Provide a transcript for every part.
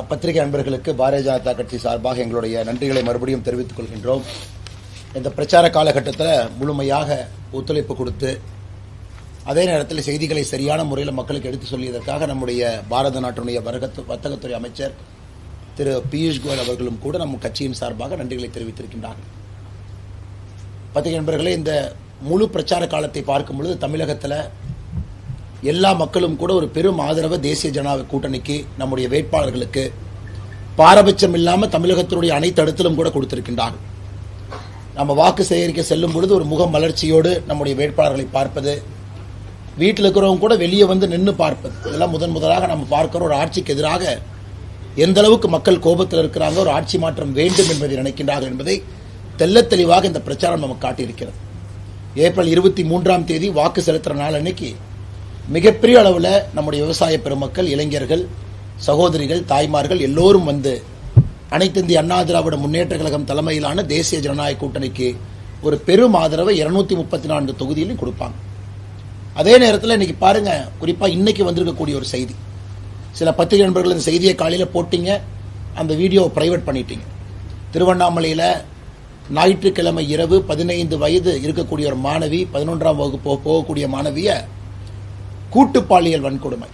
பத்திரிகை நண்பர்களுக்கு பாரதிய ஜனதா கட்சி சார்பாக எங்களுடைய நன்றிகளை மறுபடியும் தெரிவித்துக் கொள்கின்றோம். இந்த பிரச்சார காலகட்டத்தில் முழுமையாக ஒத்துழைப்பு கொடுத்து அதே நேரத்தில் செய்திகளை சரியான முறையில் மக்களுக்கு எடுத்து சொல்லியதற்காக நம்முடைய பாரத நாட்டினுடைய வர்த்தகத்துறை அமைச்சர் திரு பியூஷ் கோயல் அவர்களும் கூட நம் கட்சியின் சார்பாக நன்றிகளை தெரிவித்திருக்கின்றார்கள். பத்திரிகை நண்பர்களே, இந்த முழு பிரச்சார காலத்தை பார்க்கும் பொழுது தமிழகத்தில் எல்லா மக்களும் கூட ஒரு பெரும் ஆதரவு தேசிய ஜனநாயக கூட்டணிக்கு, நம்முடைய வேட்பாளர்களுக்கு பாரபட்சம் இல்லாமல் தமிழகத்தினுடைய அனைத்து இடத்திலும் கூட கொடுத்திருக்கின்றார்கள். நம்ம வாக்கு சேகரிக்க செல்லும் பொழுது ஒரு முக மலர்ச்சியோடு நம்முடைய வேட்பாளர்களை பார்ப்பது, வீட்டில் இருக்கிறவங்க கூட வெளியே வந்து நின்று பார்ப்பது, இதெல்லாம் முதலாக நம்ம பார்க்கிற ஒரு ஆட்சிக்கு எதிராக எந்த அளவுக்கு மக்கள் கோபத்தில் இருக்கிறாங்க, ஒரு ஆட்சி மாற்றம் வேண்டும் என்பதை நினைக்கின்றார்கள் என்பதை தெள்ளத் தெளிவாக இந்த பிரச்சாரம் நமக்கு காட்டியிருக்கிறது. ஏப்ரல் 23ஆம் தேதி வாக்கு செலுத்துகிற நாள் அன்னைக்கு மிகப்பெரிய அளவில் நம்முடைய விவசாய பெருமக்கள், இளைஞர்கள், சகோதரிகள், தாய்மார்கள் எல்லோரும் வந்து அனைத்து இந்திய அண்ணா திராவிட முன்னேற்ற கழகம் தலைமையிலான தேசிய ஜனநாயக கூட்டணிக்கு ஒரு பெரும் ஆதரவை 234 தொகுதியிலும் கொடுப்பாங்க. அதே நேரத்தில் இன்னைக்கு பாருங்க, குறிப்பா இன்னைக்கு வந்திருக்கக்கூடிய ஒரு செய்தி, சில பத்திரிகை நண்பர்கள் இந்த செய்தியை காலையில் போட்டீங்க, அந்த வீடியோவை பிரைவேட் பண்ணிட்டீங்க. திருவண்ணாமலையில் ஞாயிற்றுக்கிழமை இரவு 15 வயது இருக்கக்கூடிய ஒரு மாணவி, 11ஆம் வகுப்பு போகக்கூடிய மாணவிய கூட்டு பாலியல் வன்கொடுமை,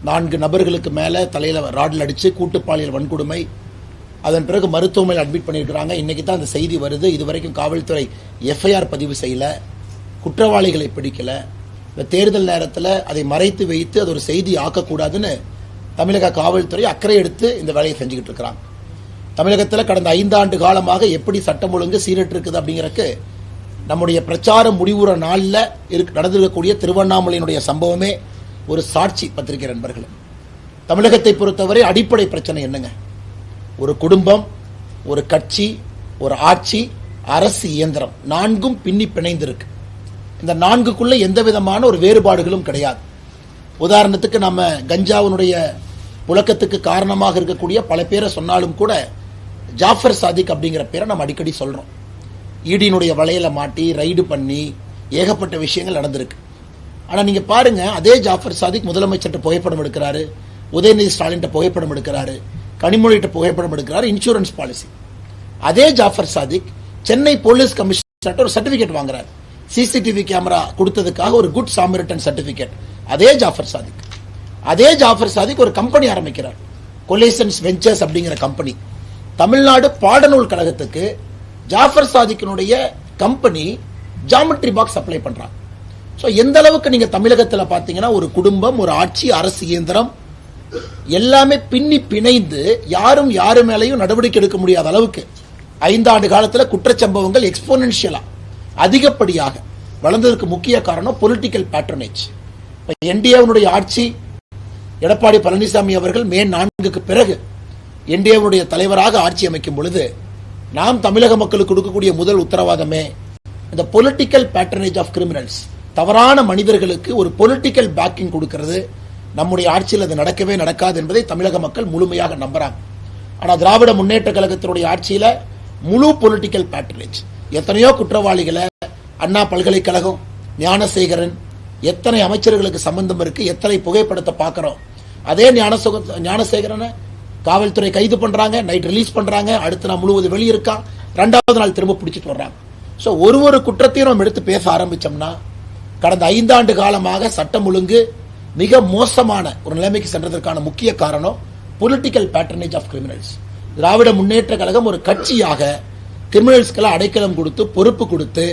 4 நபர்களுக்கு மேல தலையில ராடில் அடிச்சு கூட்டு பாலியல் வன்கொடுமை, அதன் பிறகு மருத்துவமனையில் அட்மிட் பண்ணியிருக்கிறாங்க. இன்னைக்கு தான் அந்த செய்தி வருது. இதுவரைக்கும் காவல்துறை எஃப்ஐஆர் பதிவு செய்யல, குற்றவாளிகளை பிடிக்கல. இந்த தேர்தல் நேரத்தில் அதை மறைத்து வைத்து அது ஒரு செய்தி ஆக்கக்கூடாதுன்னு தமிழக காவல்துறை அக்கறை எடுத்து இந்த வேலையை செஞ்சுக்கிட்டு இருக்கிறாங்க. தமிழகத்தில் கடந்த 5 ஆண்டு காலமாக எப்படி சட்டம் ஒழுங்கு சீரற்று இருக்குது அப்படிங்கிறதுக்கு நம்முடைய பிரச்சாரம் முடிவுற நாளில் நடந்திருக்கக்கூடிய திருவண்ணாமலையினுடைய சம்பவமே ஒரு சாட்சி. பத்திரிகை நண்பர்கள், தமிழகத்தை பொறுத்தவரை அடிப்படை பிரச்சனை என்னங்க? ஒரு குடும்பம், ஒரு கட்சி, ஒரு ஆட்சி, அரசு இயந்திரம், 4ம் பின்னி பிணைந்திருக்கு. இந்த 4க்குள்ள எந்த விதமான ஒரு வேறுபாடுகளும் கிடையாது. உதாரணத்துக்கு நம்ம கஞ்சாவினுடைய புழக்கத்துக்கு காரணமாக இருக்கக்கூடிய பல பேரை சொன்னாலும் கூட ஜாஃபர் சாதிக் அப்படிங்கிற பேரை நம்ம அடிக்கடி சொல்றோம். ஈடியினுடைய வலையில மாட்டி ரைடு பண்ணி ஏகப்பட்ட விஷயங்கள் நடந்திருக்கு. ஆனா நீங்க பாருங்க, அதே ஜாஃபர் சாதிக் முதலமைச்சர்கிட்ட புகைப்படம் எடுக்கிறாரு, உதயநிதி ஸ்டாலின் புகைப்படம் எடுக்கிறாரு, கனிமொழிகிட்ட புகைப்படம் எடுக்கிறாரு, இன்சூரன்ஸ் பாலிசி. அதே ஜாஃபர் சாதிக் சென்னை போலீஸ் கமிஷனர் ஒரு சர்டிபிகேட் வாங்குறாரு, சிசிடிவி கேமரா கொடுத்ததுக்காக ஒரு குட் சாமரிட்டன் சர்டிபிகேட். அதே ஜாஃபர் சாதிக் ஒரு கம்பெனி ஆரம்பிக்கிறார், கொலேசன்ஸ் வெஞ்சர்ஸ் அப்படிங்கிற கம்பெனி. தமிழ்நாடு பாடநூல் கழகத்துக்கு ஜாஃபர் சாதிக்கினுடைய கம்பெனி ஜாமெட்ரி பாக்ஸ் சப்ளை பண்றாங்க. சோ எந்த அளவுக்கு நீங்க தமிழகத்தில் பாத்தீங்கன்னா ஒரு குடும்பம், ஒரு ஆட்சி, அரசு இயந்திரம் எல்லாமே பின்னி பிணைந்து யாரும் யாரு மேலையும் நடவடிக்கை எடுக்க முடியாத அளவுக்கு 5 ஆண்டு காலத்தில் குற்றச்சம்பவங்கள் எக்ஸ்போனென்ஷியலா அதிகப்படியாக வளர்ந்ததற்கு முக்கிய காரணம் பொலிட்டிக்கல் பேட்ரனேஜ். என்டிஏவுடைய ஆட்சி, எடப்பாடி பழனிசாமி அவர்கள் மே 4க்கு பிறகு என்டிஏவுடைய தலைவராக ஆட்சி அமைக்கும் பொழுது நாம் தமிழக மக்களுக்கு கொடுக்கக்கூடிய முதல் உத்தரவாதமே இந்த பொலிட்டிக்கல் பேட்ரனேஜ் ஆஃப் கிரிமினல்ஸ், தவறான மனிதர்களுக்கு ஒரு பொலிட்டிக்கல் பேக்கிங் கொடுக்கிறது. நம்முடைய ஆட்சியில் அது நடக்கவே நடக்காது என்பதை தமிழக மக்கள் முழுமையாக நம்புறாங்க. ஆனா திராவிட முன்னேற்ற கழகத்தினுடைய ஆட்சியில முழு பொலிட்டிக்கல் பேட்ரனேஜ், எத்தனையோ குற்றவாளிகளை அண்ணா பல்கலைக்கழகம், ஞானசேகரன், எத்தனை அமைச்சர்களுக்கு சம்பந்தம் இருக்கு, எத்தனை புகைப்படத்தை பார்க்கிறோம். அதே ஞானசேகரனை காவல்துறை கைது பண்றாங்க, நைட் ரிலீஸ் பண்றாங்க, அடுத்த நாள் முழுவதும் வெளியிருக்கா, 2வது நாள் திரும்ப பிடிச்சிட்டு வர்றாங்க. சோ ஒரு குற்றத்தையும் நம்ம எடுத்து பேச ஆரம்பிச்சோம்னா கடந்த 5 ஆண்டு காலமாக சட்டம் ஒழுங்கு மிக மோசமான ஒரு நிலைமைக்கு சென்றதற்கான முக்கிய காரணம் political patronage of criminals. Dravida Munnetra Kazhagam ஒரு கட்சியாக கிரிமினல்ஸ்க்கெல்லாம் அடைக்கலம் கொடுத்து, பொறுப்பு கொடுத்து,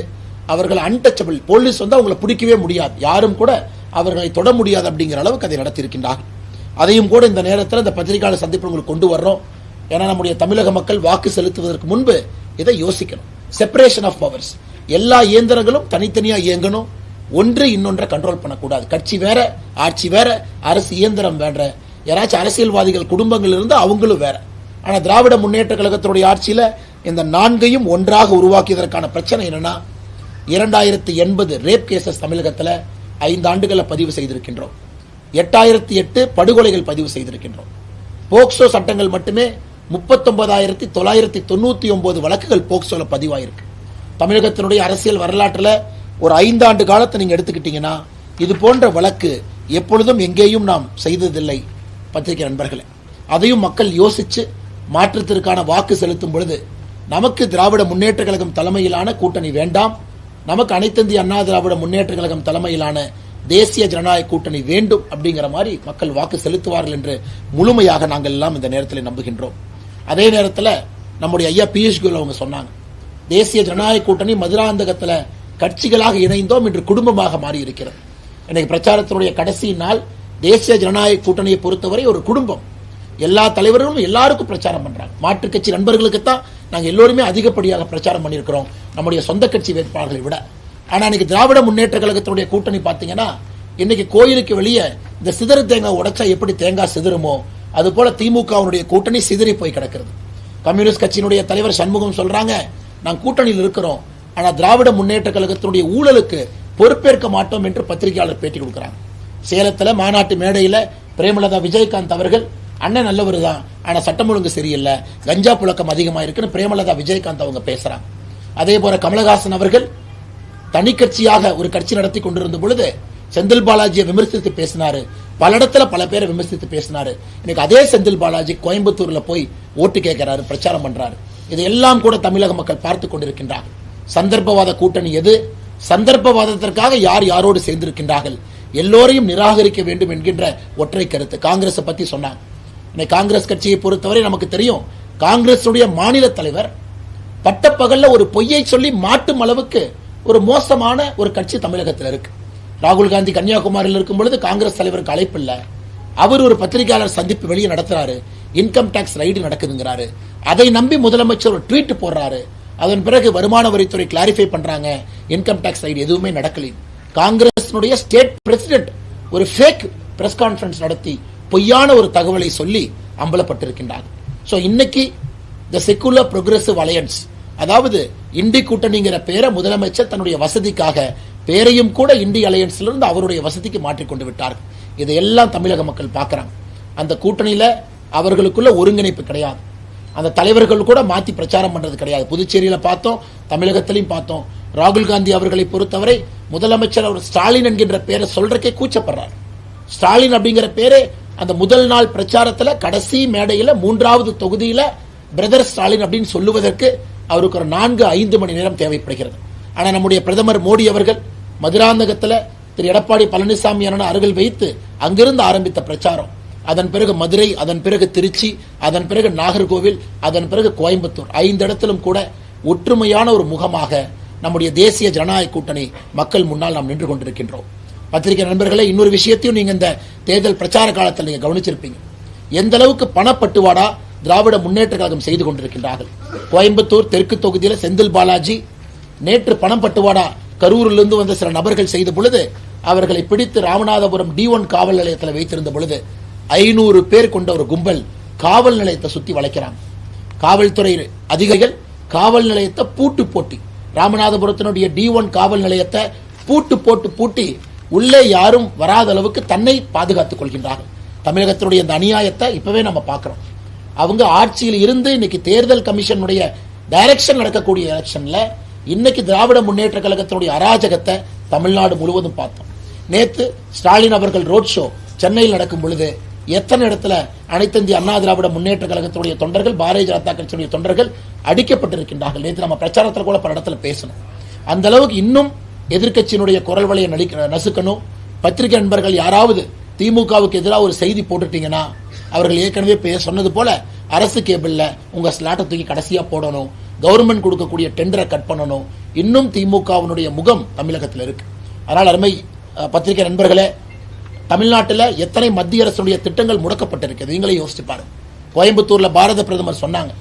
அவர்கள் அன்டச்சபிள், போலீஸ் வந்து அவங்களை பிடிக்கவே முடியாது, யாரும் கூட அவர்களை தொட முடியாது அப்படிங்கிற அளவுக்கு அதை நடத்தியிருக்கின்றார்கள். அதையும் கூட இந்த நேரத்தில் இந்த பத்திரிகையாளர் சந்திப்பு உங்களுக்கு கொண்டு வர்றோம். ஏன்னா நம்முடைய தமிழக மக்கள் வாக்கு செலுத்துவதற்கு முன்பு இதை யோசிக்கணும். செப்பரேஷன் ஆஃப் பவர்ஸ், எல்லா இயந்திரங்களும் தனித்தனியா இயங்கணும், ஒன்று இன்னொன்றை கண்ட்ரோல் பண்ணக்கூடாது. கட்சி வேற, ஆட்சி வேற, அரசு இயந்திரம் வேற, யாராச்சும் அரசியல்வாதிகள் குடும்பங்கள் இருந்து அவங்களும் வேற. ஆனா திராவிட முன்னேற்ற கழகத்தினுடைய ஆட்சியில இந்த 4ஐயும் ஒன்றாக உருவாக்கியதற்கான பிரச்சனை என்னன்னா, 2080 ரேப் கேசஸ் தமிழகத்தில் 5 ஆண்டுகளில் பதிவு செய்திருக்கின்றோம். 8008 படுகொலைகள் பதிவு செய்திருக்கின்றோம். போக்சோ சட்டங்கள் மட்டுமே 39,999 வழக்குகள் போக்சோல பதிவாயிருக்கு. தமிழகத்தினுடைய அரசியல் வரலாற்றில் ஒரு 5 ஆண்டு காலத்தை நீங்க எடுத்துக்கிட்டீங்கன்னா இது போன்ற வழக்கு எப்பொழுதும் எங்கேயும் நாம் செய்ததில்லை. பத்திரிகை நண்பர்களே, அதையும் மக்கள் யோசிச்சு மாற்றத்திற்கான வாக்கு செலுத்தும் பொழுது நமக்கு திராவிட முன்னேற்ற கழகம் தலைமையிலான கூட்டணி வேண்டாம், நமக்கு அனைத்திந்திய அண்ணா திராவிட முன்னேற்ற கழகம் தலைமையிலான தேசிய ஜனநாயக கூட்டணி வேண்டும் அப்படிங்கிற மாதிரி மக்கள் வாக்கு செலுத்துவார்கள் என்று முழுமையாக நாங்கள் எல்லாம் இந்த நேரத்தில் நம்புகின்றோம். அதே நேரத்தில் நம்முடைய ஐயா பியூஷ் கோயல் அவங்க சொன்னாங்க, தேசிய ஜனநாயக கூட்டணி மதுராந்தகத்தில் கட்சிகளாக இணைந்தோம், இன்று குடும்பமாக மாறி இருக்கிறது. இன்னைக்கு பிரச்சாரத்தினுடைய கடைசி நாள். தேசிய ஜனநாயக கூட்டணியை பொறுத்தவரை ஒரு குடும்பம், எல்லா தலைவர்களும் எல்லாருக்கும் பிரச்சாரம் பண்றாங்க. மாற்றுக் கட்சி நண்பர்களுக்கு தான் நாங்க எல்லோருமே அதிகப்படியாக பிரச்சாரம் பண்ணியிருக்கிறோம் நம்முடைய சொந்த கட்சி வேட்பாளர்களை விட. ஆனா இன்னைக்கு திராவிட முன்னேற்ற கழகத்தினுடைய கூட்டணி பாத்தீங்கன்னா, இன்னைக்கு கோயிலுக்கு வெளியே இந்த சிதறு தேங்காய் உடைச்சா எப்படி தேங்காய் சிதறுமோ அது போல திமுகவுடைய கூட்டணி சிதறி போய் கிடக்கிறது. கம்யூனிஸ்ட் கட்சியினுடைய தலைவர் சண்முகம் சொல்றாங்க, நாங்கள் கூட்டணியில் இருக்கிறோம், ஆனா திராவிட முன்னேற்ற கழகத்தினுடைய ஊழலுக்கு பொறுப்பேற்க மாட்டோம் என்று பத்திரிகையாளர் பேட்டி கொடுக்கிறாங்க. சேலத்தில் மாநாட்டு மேடையில் பிரேமலதா விஜயகாந்த் அவர்கள் அண்ணன் நல்லவர் தான், ஆனா சட்டம் ஒழுங்கு சரியில்லை, கஞ்சா புழக்கம் அதிகமாக இருக்குன்னு பிரேமலதா விஜயகாந்த் அவங்க பேசுறாங்க. அதே போல கமலஹாசன் அவர்கள் தனி கட்சியாக ஒரு கட்சி நடத்தி கொண்டிருந்த பொழுது செந்தில் பாலாஜியை விமர்சித்து பேசினாரு, பல இடத்துல பல பேரை விமர்சித்து பேசினாரு. இன்னைக்கு அதே செந்தில் பாலாஜி கோயம்புத்தூர்ல போய் ஓட்டு கேட்கிறாரு, பிரச்சாரம் பண்றாரு. இதையெல்லாம் கூட தமிழக மக்கள் பார்த்து கொண்டிருக்கின்றார்கள். சந்தர்ப்பவாத கூட்டணி எது, சந்தர்ப்பவாதத்திற்காக யார் யாரோடு சேர்ந்திருக்கின்றார்கள், எல்லோரையும் நிராகரிக்க வேண்டும் என்கின்ற ஒற்றை கருத்து. காங்கிரஸ் பத்தி சொன்னாங்க. இன்னைக்கு காங்கிரஸ் கட்சியை பொறுத்தவரை நமக்கு தெரியும், காங்கிரஸ் மாநில தலைவர் பட்டப்பகல்ல ஒரு பொய்யை சொல்லி மாட்டும் அளவுக்கு ஒரு மோசமான ஒரு கட்சி தமிழகத்தில் இருக்கு. ராகுல் காந்தி கன்னியாகுமரியில் இருக்கும் பொழுது காங்கிரஸ் தலைவருக்கு அழைப்பு இல்ல, அவர் ஒரு பத்திரிகையாளர் சந்திப்பு வெளியே நடத்துறாரு, இன்கம் டாக்ஸ் ரைடு நடக்குதுங்கிறாரு. அதை நம்பி முதலமைச்சர் ஒரு ட்வீட் போடுறாரு. அதன் பிறகு வருமான வரித்துறை கிளாரிஃபை பண்றாங்க, இன்கம் டாக்ஸ் ரைடு எதுவுமே நடக்கல. காங்கிரஸ் ஸ்டேட் பிரசிடென்ட் ஒரு ஃபேக் பிரஸ் கான்ஃபரன்ஸ் நடத்தி பொய்யான ஒரு தகவலை சொல்லி அம்பலப்பட்டிருக்கின்றார். சோ இன்னைக்கு தி செக்குலர் புரோகிரசிவ் அலையன்ஸ், அதாவது இண்டி கூட்டணிங்கிற பேரை முதலமைச்சர் தன்னுடைய வசதிக்காக பேரையும் கூட இண்டி அலையன்ஸ்ல இருந்து அவருடைய வசதிக்கு மாற்றிக்கொண்டு விட்டார்கள். இதையெல்லாம் தமிழக மக்கள் பார்க்கிறாங்க. அந்த கூட்டணியில அவர்களுக்குள்ள ஒருங்கிணைப்பு கிடையாது, அந்த தலைவர்கள் கூட மாத்தி பிரச்சாரம் பண்றது கிடையாது. புதுச்சேரியில பார்த்தோம், தமிழகத்திலையும் பார்த்தோம். ராகுல் காந்தி அவர்களை பொறுத்தவரை முதலமைச்சர் அவர் ஸ்டாலின் என்கின்ற பேரை சொல்றக்கே கூச்சப்படுறார். ஸ்டாலின் அப்படிங்கிற பேரே அந்த முதல் நாள் பிரச்சாரத்துல கடைசி மேடையில 3வது தொகுதியில பிரதர் ஸ்டாலின் அப்படின்னு சொல்லுவதற்கு அவருக்கு ஒரு 4-5 மணி நேரம் தேவைப்படுகிறது. ஆனா நம்முடைய பிரதமர் மோடி அவர்கள் மதுராந்தகத்துல திரு எடப்பாடி பழனிசாமி அருகில் வைத்து அங்கிருந்து ஆரம்பித்த பிரச்சாரம், அதன் பிறகு மதுரை, அதன் பிறகு திருச்சி, அதன் பிறகு நாகர்கோவில், அதன் பிறகு கோயம்புத்தூர், 5 இடத்திலும் கூட ஒற்றுமையான ஒரு முகமாக நம்முடைய தேசிய ஜனநாயக கூட்டணி மக்கள் முன்னால் நாம் நின்று கொண்டிருக்கின்றோம். பத்திரிகை நண்பர்களே, இன்னொரு விஷயத்தையும் நீங்க இந்த தேர்தல் பிரச்சார காலத்தில் நீங்க கவனிச்சிருப்பீங்க. எந்த அளவுக்கு பணப்பட்டுவாடா திராவிட முன்னேற்ற கழகம் செய்து கொண்டிருக்கின்றார்கள். கோயம்புத்தூர் தெற்கு தொகுதியில் செந்தில் பாலாஜி நேற்று பணம் பட்டுவாடா கரூரிலிருந்து வந்த சில நபர்கள் செய்த பொழுது அவர்களை பிடித்து ராமநாதபுரம் D1 காவல் நிலையத்தில் வைத்திருந்த பொழுது 500 பேர் கொண்ட ஒரு கும்பல் காவல் நிலையத்தை சுத்தி வளைக்கிறாங்க. காவல்துறை அதிகாரிகள் காவல் நிலையத்தை பூட்டு போட்டி, ராமநாதபுரத்தினுடைய D1 காவல் நிலையத்தை பூட்டி உள்ளே யாரும் வராத அளவுக்கு தன்னை பாதுகாத்துக் கொள்கின்றார்கள். தமிழகத்தினுடைய இந்த அநியாயத்தை இப்பவே நம்ம பார்க்கிறோம். அவங்க ஆட்சியில் இருந்து இன்னைக்கு தேர்தல் கமிஷனுடைய டைரக்ஷன் நடக்கக்கூடிய எலெக்ஷன்ல இன்னைக்கு திராவிட முன்னேற்ற கழகத்தினுடைய அராஜகத்தை தமிழ்நாடு முழுவதும் பார்த்தோம். நேத்து ஸ்டாலின் அவர்கள் ரோட் ஷோ சென்னையில் நடக்கும் பொழுது எத்தனை இடத்துல அனைத்து இந்திய அண்ணா திராவிட முன்னேற்ற கழகத்தினுடைய தொண்டர்கள், பாரதிய ஜனதா கட்சியுடைய தொண்டர்கள் அடிக்கப்பட்டிருக்கின்றார்கள். நேற்று நம்ம பிரச்சாரத்தில் கூட பல இடத்துல பேசணும். அந்த அளவுக்கு இன்னும் எதிர்கட்சியினுடைய குரல் வலையை நசுக்கணும். பத்திரிகை நண்பர்கள் யாராவது திமுகவுக்கு எதிராக ஒரு செய்தி போட்டுட்டீங்கன்னா அவர்கள் ஏற்கனவே சொன்னது போல அரசு கேபிள்ல உங்க ஸ்லாட்டை தூக்கி கடைசியா போடணும், கவர்மெண்ட் கொடுக்கக்கூடிய டெண்டரை கட் பண்ணணும். இன்னும் திமுகவினுடைய முகம் தமிழகத்தில் இருக்கு. அதனால் அருமை பத்திரிகை நண்பர்களே, தமிழ்நாட்டில் எத்தனை மத்திய அரசுடைய திட்டங்கள் முடக்கப்பட்டிருக்கு நீங்களே யோசிச்சு பாருங்க. கோயம்புத்தூர்ல பாரத பிரதமர் சொன்னாங்க,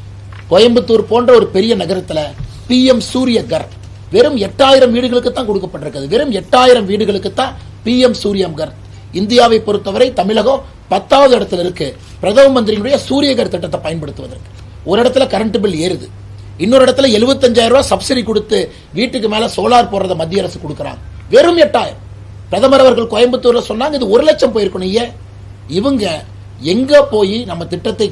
கோயம்புத்தூர் போன்ற ஒரு பெரிய நகரத்துல PM சூரியகர் வெறும் 8000 வீடுகளுக்கு தான் கொடுக்கப்பட்டிருக்கிறது. வெறும் 8000 வீடுகளுக்கு தான் PM சூரியகர். இந்தியாவை பொறுத்தவரை தமிழகம் 10வது இடத்துல இருக்கு பிரதம மந்திரியுடைய சூரியகர் திட்டத்தை பயன்படுத்துவதற்கு. ஒரு இடத்துல கரண்ட் பில் ஏறுது, இன்னொரு இடத்துல 75,000 ரூபாய் சப்சிடி கொடுத்து வீட்டுக்கு மேல சோலார் போடுறத மத்திய அரசு கொடுக்கறாங்க. வெறும் 8000. பிரதமர் அவர்கள் கோயம்புத்தூர்ல சொன்னாங்க இது 1 லட்சம் போயிருக்கணும். இவங்க எங்க போய் நம்ம திட்டத்தை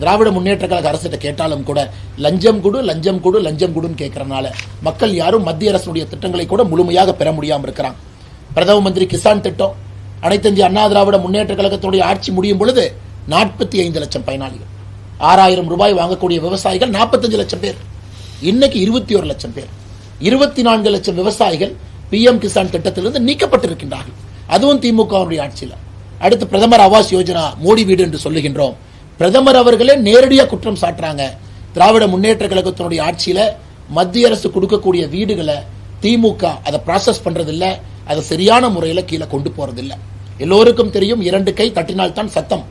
திராவிட முன்னேற்ற கழக அரசிட்ட கேட்டாலும் கூட லஞ்சம் கொடு லஞ்சம் கொடு லஞ்சம் கொடுன்னு கேட்கறதுனால மக்கள் யாரும் மத்திய அரசுடைய திட்டங்களை கூட முழுமையாக பெற முடியாம இருக்கிறாங்க. பிரதம மந்திரி கிசான் திட்டம், அனைத்து இந்திய அண்ணா திராவிட முன்னேற்ற கழகத்துடைய ஆட்சி முடியும் பொழுது 45 லட்சம் பயனாளிகள். 6000 ரூபாய் வாங்கக்கூடிய விவசாயிகள் 45 லட்சம் பேர். இன்னைக்கு 21 லட்சம் பேர். 24 லட்சம் விவசாயிகள் PM கிசான் திட்டத்திலிருந்து நீக்கப்பட்டிருக்கின்றார்கள். அதுவும் திமுகவுடைய ஆட்சியில். அடுத்து பிரதமர் ஆவாஸ் யோஜனா மோடி வீடு என்று சொல்லுகின்றோம். பிரதமர் அவர்களே நேரடியாக குற்றம் சாட்டுறாங்க. திராவிட முன்னேற்ற கழகத்தினுடைய ஆட்சியில மத்திய அரசு கொடுக்கக்கூடிய வீடுகளை திமுக அதை ப்ராசஸ் பண்றதில்ல, அதை சரியான முறையில் கீழே கொண்டு போறதில்ல. எல்லோருக்கும் தெரியும், 2 கை தட்டினால் தான் சத்தம்.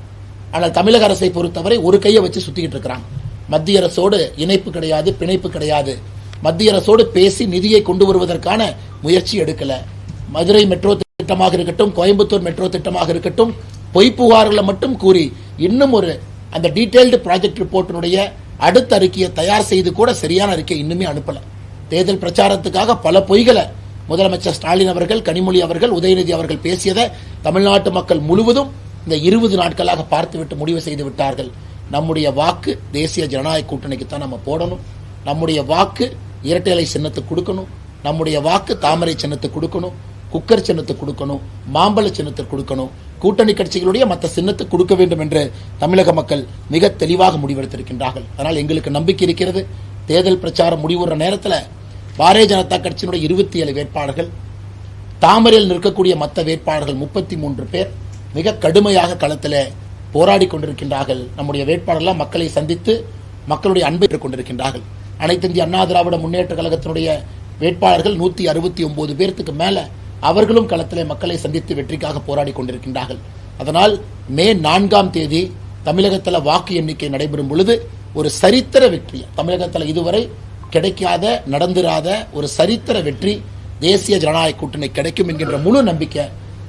ஆனால் தமிழக அரசை பொறுத்தவரை ஒரு கையை வச்சு சுத்திக்கிட்டு இருக்கிறாங்க. மத்திய அரசோடு இணைப்பு கிடையாது, பிணைப்பு கிடையாது. மத்திய அரசோடு பேசி நிதியை கொண்டு வருவதற்கான முயற்சி எடுக்கல. மதுரை மெட்ரோ திட்டமாக இருக்கட்டும், கோயம்புத்தூர் மெட்ரோ திட்டமாக இருக்கட்டும், பொய் புகார்களை மட்டும் கூறி இன்னும் ஒரு அந்த டீடைல்டு ப்ராஜெக்ட் ரிப்போர்ட்டினுடைய அடுத்த அறிக்கையை தயார் செய்து கூட சரியான அறிக்கை இன்னுமே அனுப்பல. தேர்தல் பிரச்சாரத்துக்காக பல பொய்களை முதலமைச்சர் ஸ்டாலின் அவர்கள், கனிமொழி அவர்கள், உதயநிதி அவர்கள் பேசியதை தமிழ்நாட்டு மக்கள் முழுவதும் இந்த 20 நாட்களாக பார்த்துவிட்டு முடிவு செய்து விட்டார்கள். நம்முடைய வாக்கு தேசிய ஜனநாயக கூட்டணிக்கு தான் நம்ம போடணும். நம்முடைய வாக்கு இரட்டை இலை சின்னத்துக்கு கொடுக்கணும். நம்முடைய வாக்கு தாமரை சின்னத்துக்கு கொடுக்கணும், குக்கர் சின்னத்துக்கு கொடுக்கணும், மாம்பழ சின்னத்துக்கு கொடுக்கணும். கூட்டணி கட்சிகளுடைய மற்ற சின்னத்துக்கு கொடுக்க வேண்டும் என்று தமிழக மக்கள் மிக தெளிவாக முடிவெடுத்திருக்கின்றார்கள். அதனால் எங்களுக்கு நம்பிக்கை இருக்கிறது. தேர்தல் பிரச்சாரம் முடிவுற நேரத்தில் பாரதிய ஜனதா கட்சியினுடைய 27 வேட்பாளர்கள், தாமரையில் நிற்கக்கூடிய மற்ற வேட்பாளர்கள் 33 பேர் மிக கடுமையாக களத்தில் போராடி கொண்டிருக்கின்றார்கள். நம்முடைய வேட்பாளர்கள் மக்களை சந்தித்து மக்களுடைய அன்பை பெற்றுக் கொண்டிருக்கின்றார்கள். அனைத்து இந்திய அண்ணா திராவிட முன்னேற்ற கழகத்தினுடைய வேட்பாளர்கள் 169 பேருக்கு மேல அவர்களும் களத்திலே மக்களை சந்தித்து வெற்றிக்காக போராடி கொண்டிருக்கின்றார்கள். அதனால் மே 4ஆம் தேதி தமிழகத்தில் வாக்கு எண்ணிக்கை நடைபெறும் பொழுது ஒரு சரித்திர வெற்றி, தமிழகத்தில் இதுவரை கிடைக்காத, நடந்திராத ஒரு சரித்திர வெற்றி தேசிய ஜனநாயக கூட்டணி கிடைக்கும் என்கின்ற முழு நம்பிக்கை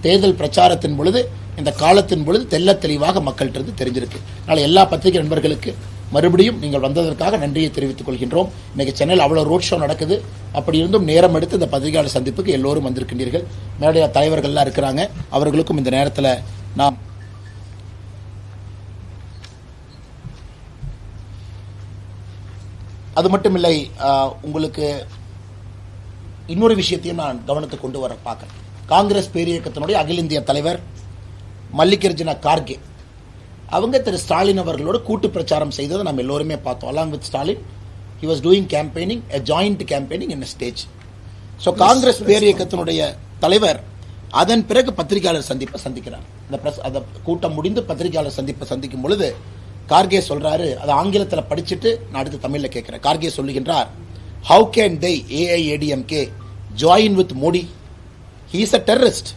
தேர்தல் பிரச்சாரத்தின் பொழுது, இந்த காலத்தின் பொழுது தெல்ல தெளிவாக மக்கள்கிட்ட தெரிஞ்சிருக்கு. அதனால எல்லா பத்திரிகை நண்பர்களுக்கு மறுபடியும் நீங்கள் வந்ததற்காக நன்றியை தெரிவித்துக் கொள்கின்றோம். இன்னைக்கு சென்னையில் அவ்வளவு ரோட் ஷோ நடக்குது. அப்படி இருந்தும் நேரம் எடுத்து இந்த பத்திரிகையாளர் சந்திப்புக்கு எல்லோரும் வந்திருக்கின்றீர்கள். மேடைய தலைவர்கள்லாம் இருக்கிறாங்க. அவர்களுக்கும் இந்த நேரத்தில் நாம் அது மட்டுமில்லை, உங்களுக்கு இன்னொரு விஷயத்தையும் நான் கவனத்துக்கு கொண்டு வர பார்க்கிறேன். காங்கிரஸ் பேரியக்கத்தினுடைய அகில இந்திய தலைவர் மல்லிகார்ஜுன கார்கே அவங்க திரு ஸ்டாலின் அவர்களோட கூட்டு பிரச்சாரம் செய்ததை நம்ம எல்லோருமே பார்த்தோம். Along with Stalin he was doing campaigning, a joint campaigning in a stage. So Congress பேரியக்கத்தினுடைய தலைவர் அதன் பிறகு பத்திரிகையாளர் சந்திப்பை சந்திக்கிறார். அந்த கூட்டம் முடிந்து பத்திரிகையாளர் சந்திப்பை சந்திக்கும் பொழுது கார்கே சொல்றாரு, அது ஆங்கிலத்தில் படிச்சுட்டு நான் அடுத்து தமிழில் கேட்கிறேன். கார்கே சொல்லுகின்றார், how can they AIADMK join with Modi? He is a terrorist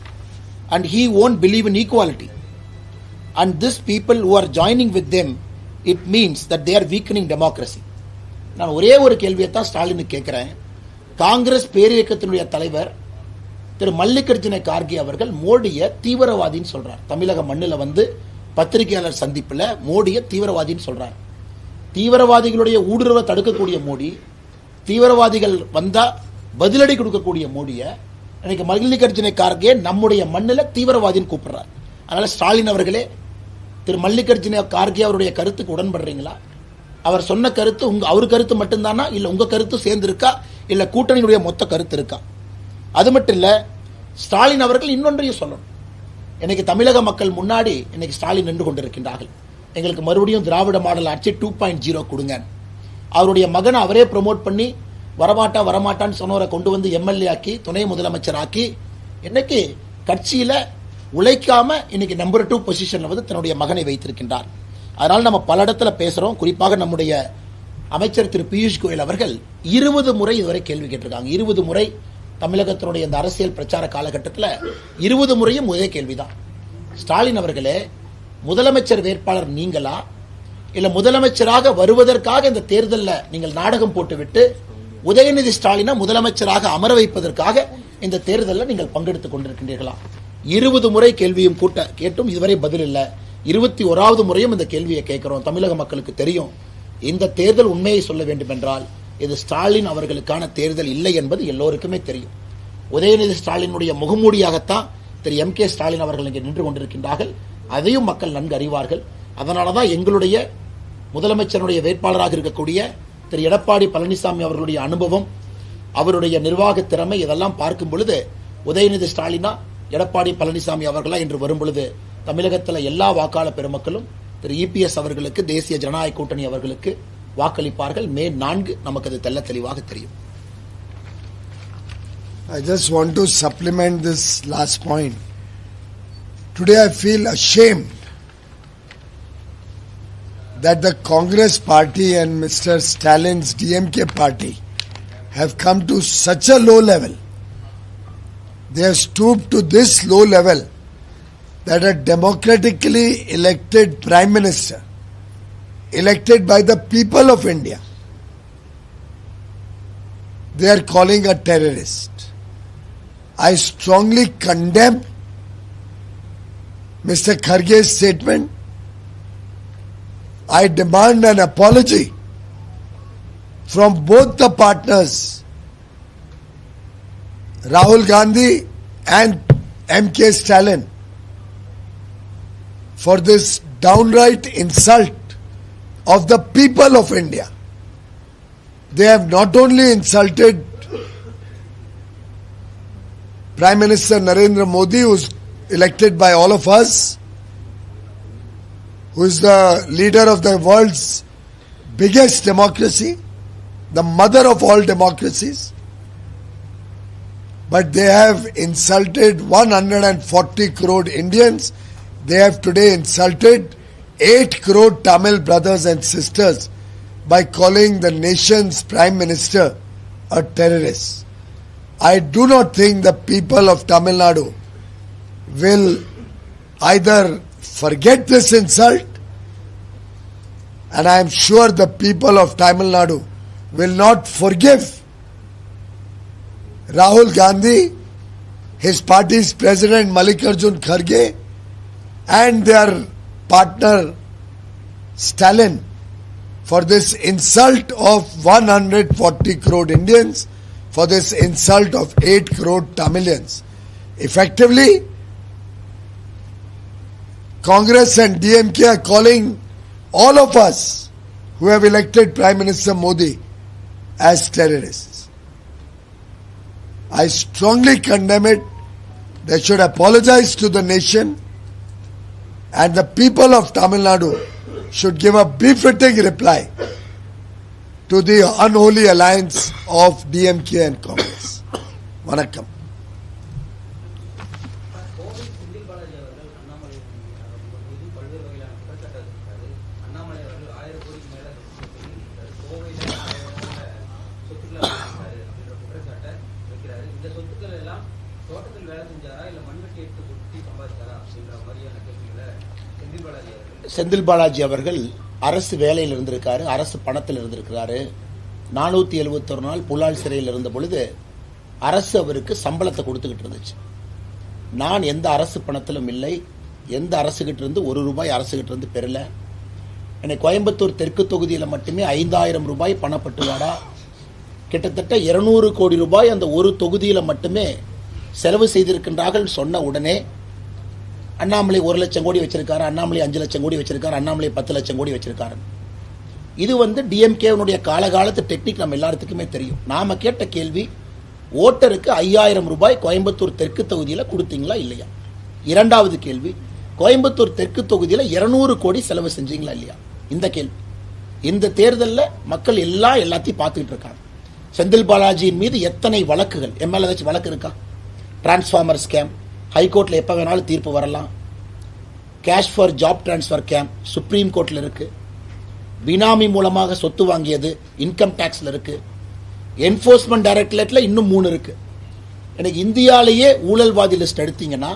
and he won't believe in equality. And these people who are joining with them, it means that they are weakening democracy. நான் ஒரே ஒரு கேள்வியை தான் ஸ்டாலினுக்கு கேட்கிறேன். காங்கிரஸ் பேரியக்கத்தினுடைய தலைவர் திரு மல்லிகார்ஜுன கார்கே அவர்கள் மோடியை தீவிரவாதின்னு சொல்றார். தமிழக மண்ணில் வந்து பத்திரிகையாளர் சந்திப்பில் மோடியை தீவிரவாதின்னு சொல்றார். தீவிரவாதிகளுடைய ஊடுருவ தடுக்கக்கூடிய மோடி, தீவிரவாதிகள் வந்தா பதிலடி கொடுக்கக்கூடிய மோடியை இன்னைக்கு மல்லிகார்ஜுன கார்கே நம்முடைய மண்ணில் தீவிரவாதின்னு கூப்பிடுறார். அதனால ஸ்டாலின் அவர்களே, திரு மல்லிகார்ஜுன கார்கே அவருடைய கருத்துக்கு உடன்படுறீங்களா? அவர் சொன்ன கருத்து அவர் கருத்து மட்டும்தானா, இல்ல உங்க கருத்து சேர்ந்து இருக்கா, இல்ல கூட்டணியுடைய மொத்த கருத்து இருக்கா? அது மட்டும் இல்ல, ஸ்டாலின் அவர்கள் இன்னொன்றையும் சொல்லணும். இன்னைக்கு தமிழக மக்கள் முன்னாடி இன்னைக்கு ஸ்டாலின் நின்று கொண்டிருக்கின்றார்கள். எங்களுக்கு மறுபடியும் திராவிட மாடல் ஆட்சி 2.0 கொடுங்க. அவருடைய மகனை அவரே ப்ரமோட் பண்ணி வரமாட்டான்னு சொன்னவரை கொண்டு வந்து எம்எல்ஏ ஆக்கி, துணை முதலமைச்சர் ஆக்கி, இன்னைக்கு கட்சியில உழைக்காம இன்னைக்கு நம்பர் 2 பொசிஷன்ல வந்து தன்னுடைய மகனை வைத்திருக்கின்றார். அதனால நம்ம பல இடத்துல பேசுறோம். குறிப்பாக நம்முடைய அமைச்சர் திரு பியூஷ் கோயல் அவர்கள் 20 முறை இதுவரை கேள்வி கேட்டிருக்காங்க. 20 முறை தமிழகத்தினுடைய இந்த அரசியல் பிரச்சார காலகட்டத்தில் 20 முறையும் ஒரே கேள்விதான். ஸ்டாலின் அவர்களே, முதலமைச்சர் வேட்பாளர் நீங்களா, இல்ல முதலமைச்சராக வருவதற்காக இந்த தேர்தலில் நீங்கள் நாடகம் போட்டுவிட்டு உதயநிதி ஸ்டாலினை முதலமைச்சராக அமர வைப்பதற்காக இந்த தேர்தலில் நீங்கள் பங்கெடுத்துக் கொண்டிருக்கின்றீர்களா? 20 முறை கேள்வியும் கேட்டும் இதுவரை பதில் இல்லை. 21வது முறையும் இந்த கேள்வியை கேட்கிறோம். தமிழக மக்களுக்கு தெரியும், இந்த தேர்தல் உண்மையை சொல்ல வேண்டும் என்றால் இது ஸ்டாலின் அவர்களுக்கான தேர்தல் இல்லை என்பது எல்லோருக்குமே தெரியும். உதயநிதி ஸ்டாலினுடைய முகமூடியாகத்தான் திரு MK ஸ்டாலின் அவர்கள் இங்கே நின்று கொண்டிருக்கின்றார்கள். அதையும் மக்கள் நன்கு அறிவார்கள். அதனாலதான் எங்களுடைய முதலமைச்சருடைய வேட்பாளராக இருக்கக்கூடிய திரு எடப்பாடி பழனிசாமி அவர்களுடைய அனுபவம், அவருடைய நிர்வாக திறமை, இதெல்லாம் பார்க்கும் பொழுது உதயநிதி ஸ்டாலினா எடப்பாடி பழனிசாமி அவர்களா என்று வரும் பொழுது தமிழகத்தில் எல்லா வாக்காளர் பெருமக்களும் திரு இபிஎஸ் அவர்களுக்கு, தேசிய ஜனநாயக கூட்டணி அவர்களுக்கு வாக்களிப்பார்கள். மே 4 நமக்கு அது தெள்ள தெளிவாக தெரியும். I just want to supplement this last point. Today I feel ashamed that the Congress party and Mr. Stalin's DMK party have come to such a low level. They have stooped to this low level that a democratically elected Prime Minister, elected by the people of India, they are calling a terrorist. I strongly condemn Mr. Kharge's statement. I demand an apology from both the partners, Rahul Gandhi and MK Stalin, for this downright insult of the people of India. They have not only insulted Prime Minister Narendra Modi, who is elected by all of us, who is the leader of the world's biggest democracy, the mother of all democracies, but they have insulted 140 crore Indians. They have today insulted 8 crore Tamil brothers and sisters by calling the nation's Prime Minister a terrorist. I do not think the people of Tamil Nadu will either forget this insult, and I am sure the people of Tamil Nadu will not forgive Rahul Gandhi, his party's president Mallikarjun Kharge, and their partner Stalin for this insult of 140 crore Indians, for this insult of 8 crore Tamilians. Effectively, Congress and DMK are calling all of us who have elected Prime Minister Modi as terrorists. I strongly condemn it. They should apologize to the nation, and the people of Tamil Nadu should give a befitting reply to the unholy alliance of DMK and Congress. Vanakkam. Senthil Balaji அவர்கள் அரசு வேலையில் இருந்திருக்காரு, அரசு பணத்தில் இருந்திருக்கிறாரு. 471 நாள் புலால் சிறையில் இருந்த பொழுது அரசு அவருக்கு சம்பளத்தை கொடுத்துக்கிட்டு இருந்துச்சு. நான் எந்த அரசு பணத்திலும் இல்லை, எந்த அரசுகிட்ட இருந்து 1 ரூபாய் அரசுகிட்ட இருந்து பெறல. எனக்கு கோயம்புத்தூர் தெற்கு தொகுதியில் மட்டுமே 5000 ரூபாய் பணப்பட்டுவாடா, கிட்டத்தட்ட 200 கோடி ரூபாய் அந்த ஒரு தொகுதியில் மட்டுமே செலவு செய்திருக்கின்றார்கள் சொன்ன உடனே அண்ணாமலை 1 லட்சம் கோடி வச்சிருக்காரு, அண்ணாமலை 5 லட்சம் கோடி வச்சிருக்காரு, அண்ணாமலை 10 லட்சம் கோடி வச்சிருக்காரு. இது டிஎம்கேனுடைய காலகாலத்து டெக்னிக் நம்ம எல்லாத்துக்குமே தெரியும். நாம கேட்ட கேள்வி, ஓட்டருக்கு 5000 ரூபாய் கோயம்புத்தூர் தெற்கு தொகுதியில் கொடுத்தீங்களா இல்லையா? இரண்டாவது கேள்வி, கோயம்புத்தூர் தெற்கு தொகுதியில் 200 கோடி செலவு செஞ்சீங்களா இல்லையா? இந்த கேள்வி. இந்த தேர்தலில் மக்கள் எல்லாத்தையும் பார்த்துக்கிட்டு இருக்காங்க. செந்தில் பாலாஜியின் மீது எத்தனை வழக்குகள், எம்எல்ஏ ஏதாச்சும் வழக்கு இருக்கா? டிரான்ஸ்ஃபார்மர் ஸ்கேம், ஹைகோர்ட்ல எப்ப வேணாலும் தீர்ப்பு வரலாம். Cash for job transfer scam supreme கோர்ட்ல இருக்கு. பினாமி மூலமாக சொத்து வாங்கியது இன்கம் டாக்ஸ்ல இருக்கு. என்போர்ஸ்மெண்ட் டைரக்டரேட்ல இன்னும் 3 இருக்கு. எனக்கு இந்தியாலேயே ஊழல்வாதி லிஸ்ட் எடுத்தீங்கன்னா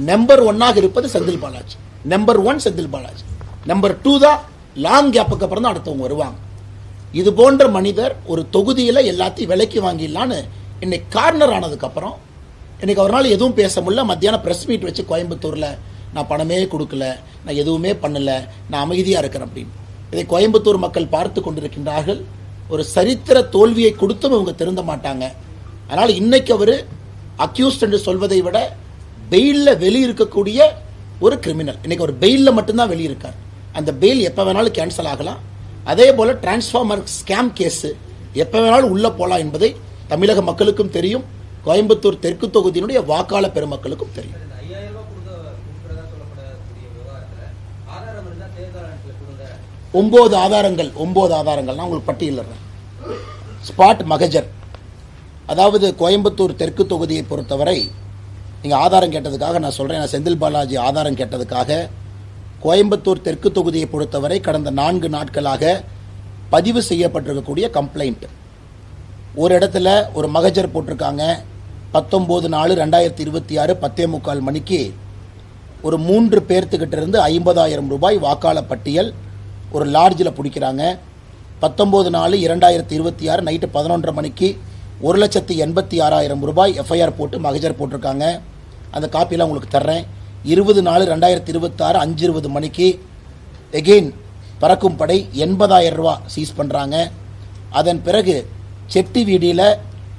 நம்பர் 1 இருப்பது செந்தில் பாலாஜி. நம்பர் 1 செந்தில் பாலாஜி. நம்பர் 2 தான் லாங் கேப்புக்கு அப்புறம் தான் அடுத்தவங்க வருவாங்க. இது போன்ற மனிதர் ஒரு தொகுதியில எல்லாத்தையும் விலைக்கு வாங்கிடலான்னு இன்னைக்கு கார்னர் ஆனதுக்கு அப்புறம் இன்னைக்கு அவரால் எதுவும் பேச முடியல. மத்தியானம் பிரஸ் மீட் வச்சு கோயம்புத்தூர்ல நான் பணமே கொடுக்கல, நான் எதுவுமே பண்ணல, நான் அமைதியா இருக்கிறேன் அப்படின்னு. இதை கோயம்புத்தூர் மக்கள் பார்த்து கொண்டிருக்கின்றார்கள். ஒரு சரித்திர தோல்வியை கொடுத்தும் இவங்க திருந்த மாட்டாங்க. அதனால இன்னைக்கு அவர் அக்யூஸ்ட் என்று சொல்வதை விட பெயில்ல வெளியிருக்கக்கூடிய ஒரு கிரிமினல். இன்னைக்கு ஒரு பெயில்ல மட்டும்தான் வெளியிருக்கார். அந்த பெயில் எப்ப வேணாலும் கேன்சல் ஆகலாம். அதே போல டிரான்ஸ்ஃபார்மர் ஸ்கேம் கேஸ் எப்ப வேணாலும் உள்ள போலாம் என்பதை தமிழக மக்களுக்கும் தெரியும், கோயம்புத்தூர் தெற்கு தொகுதியினுடைய வாக்காளர் பெருமக்களுக்கும் தெரியும். 9 ஆதாரங்கள் நான் உங்களுக்கு பட்டியலிடுறேன். ஸ்பாட் மகஜர், அதாவது கோயம்புத்தூர் தெற்கு தொகுதியை பொறுத்தவரை நீங்க ஆதாரம் கேட்டதுக்காக நான் சொல்றேன். நான் செந்தில் பாலாஜி ஆதாரம் கேட்டதுக்காக கோயம்புத்தூர் தெற்கு தொகுதியை பொறுத்தவரை கடந்த 4 நாட்களாக பதிவு செய்யப்பட்டிருக்கக்கூடிய கம்ப்ளைண்ட், ஒரு இடத்துல ஒரு மகஜர் போட்டிருக்காங்க. 19/4/2026 10:45 மணிக்கு ஒரு 3 பேர்த்துக்கிட்ட இருந்து 50,000 ரூபாய் வாக்காள பட்டியல் ஒரு லாட்ஜில் பிடிக்கிறாங்க. 19/4/2026 நைட்டு 11:30 மணிக்கு 1,86,000 ரூபாய் எஃப்ஐஆர் போட்டு மகஜர் போட்டிருக்காங்க. அந்த காப்பியெல்லாம் உங்களுக்கு தர்றேன். 20/4/2026 5:20 மணிக்கு எகெயின் பறக்கும் படை 80,000 ரூபாய் சீஸ் பண்ணுறாங்க. அதன் பிறகு செட்டி வீதியில்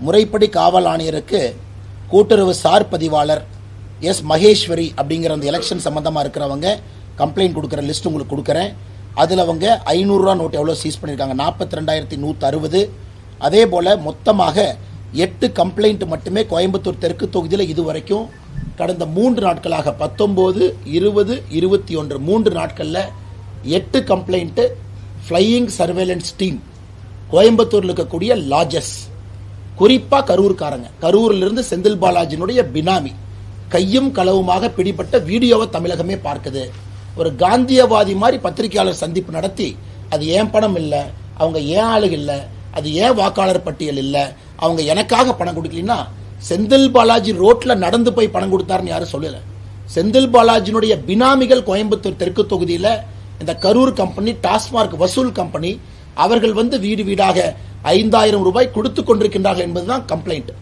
முறைப்படி காவல் ஆணையருக்கு கூட்டுறவு சார் பதிவாளர் எஸ் மகேஸ்வரி அப்படிங்கிற அந்த எலெக்ஷன் சம்பந்தமாக இருக்கிறவங்க கம்ப்ளைண்ட் கொடுக்குற லிஸ்ட் உங்களுக்கு கொடுக்குறேன். அதில் அவங்க 500 ரூபா நோட்டு எவ்வளோ சீஸ் பண்ணியிருக்காங்க, 42,160. அதே போல் மொத்தமாக 8 கம்ப்ளைண்ட் மட்டுமே கோயம்புத்தூர் தெற்கு தொகுதியில் இதுவரைக்கும் கடந்த 3 நாட்களாக 19, 20, 21 3 நாட்களில் 8 கம்ப்ளைண்ட்டு ஃப்ளையிங் சர்வேலன்ஸ் டீம் கோயம்புத்தூரில் இருக்கக்கூடிய லாட்ஜஸ், குறிப்பாக கரூர்காரங்க, கரூரிலிருந்து செந்தில் பாலாஜினுடைய பினாமி கையும் களவுமாக பிடிபட்ட வீடியோவை தமிழகமே பார்க்குது. ஒரு காந்தியவாதி மாதிரி பத்திரிகையாளர் சந்திப்பு நடத்தி அது ஏன் பணம் இல்லை, அவங்க ஏன் ஆளுக இல்லை, அது ஏன் வாக்காளர் பட்டியல் இல்லை, அவங்க எனக்காக பணம் கொடுக்கலன்னா செந்தில் பாலாஜி ரோட்ல நடந்து போய் பணம் கொடுத்தாருன்னு யாரும் சொல்லல. செந்தில் பாலாஜினுடைய பினாமிகள் கோயம்புத்தூர் தெற்கு தொகுதியில் இந்த கரூர் கம்பெனி, டாஸ்மார்க் வசூல் கம்பெனி, அவர்கள் வந்து வீடு வீடாக 5,000 ரூபாய் கொடுத்து கொண்டிருக்கின்றார்கள் என்பதுதான் கம்ப்ளைண்ட்.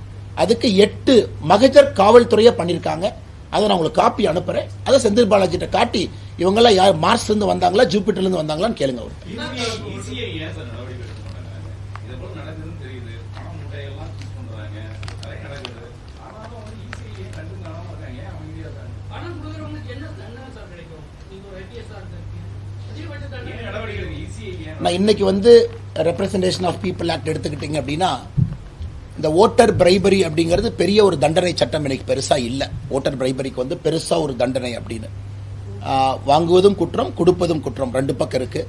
அதுக்கு 8 மகஜர் காவல்துறையை பண்ணியிருக்காங்க. அதை நான் உங்களுக்கு காப்பி அனுப்புறேன். அதை செந்தில் பாலாஜிட்ட காட்டி இவங்கெல்லாம் யார் மார்ஸ்ல இருந்து வந்தாங்களா ஜூபிட்டர்ல இருந்து வந்தாங்களான்னு கேளுங்க. அவர் நான் இன்னைக்கு வந்து ரெப்ரசன்டேஷன் ஆஃப் பீப்புள் ஆக்ட் எடுத்துக்கிட்டீங்க அப்படின்னா, இந்த ஓட்டர் பிரைபரி அப்படிங்கிறது பெரிய ஒரு தண்டனை சட்டம் இன்னைக்கு பெருசா இல்லை. ஓட்டர் பிரைபரிக்கு வந்து பெருசா ஒரு தண்டனை அப்படின்னு வாங்குவதும் குற்றம், கொடுப்பதும் குற்றம், 2 பக்கம் இருக்கு.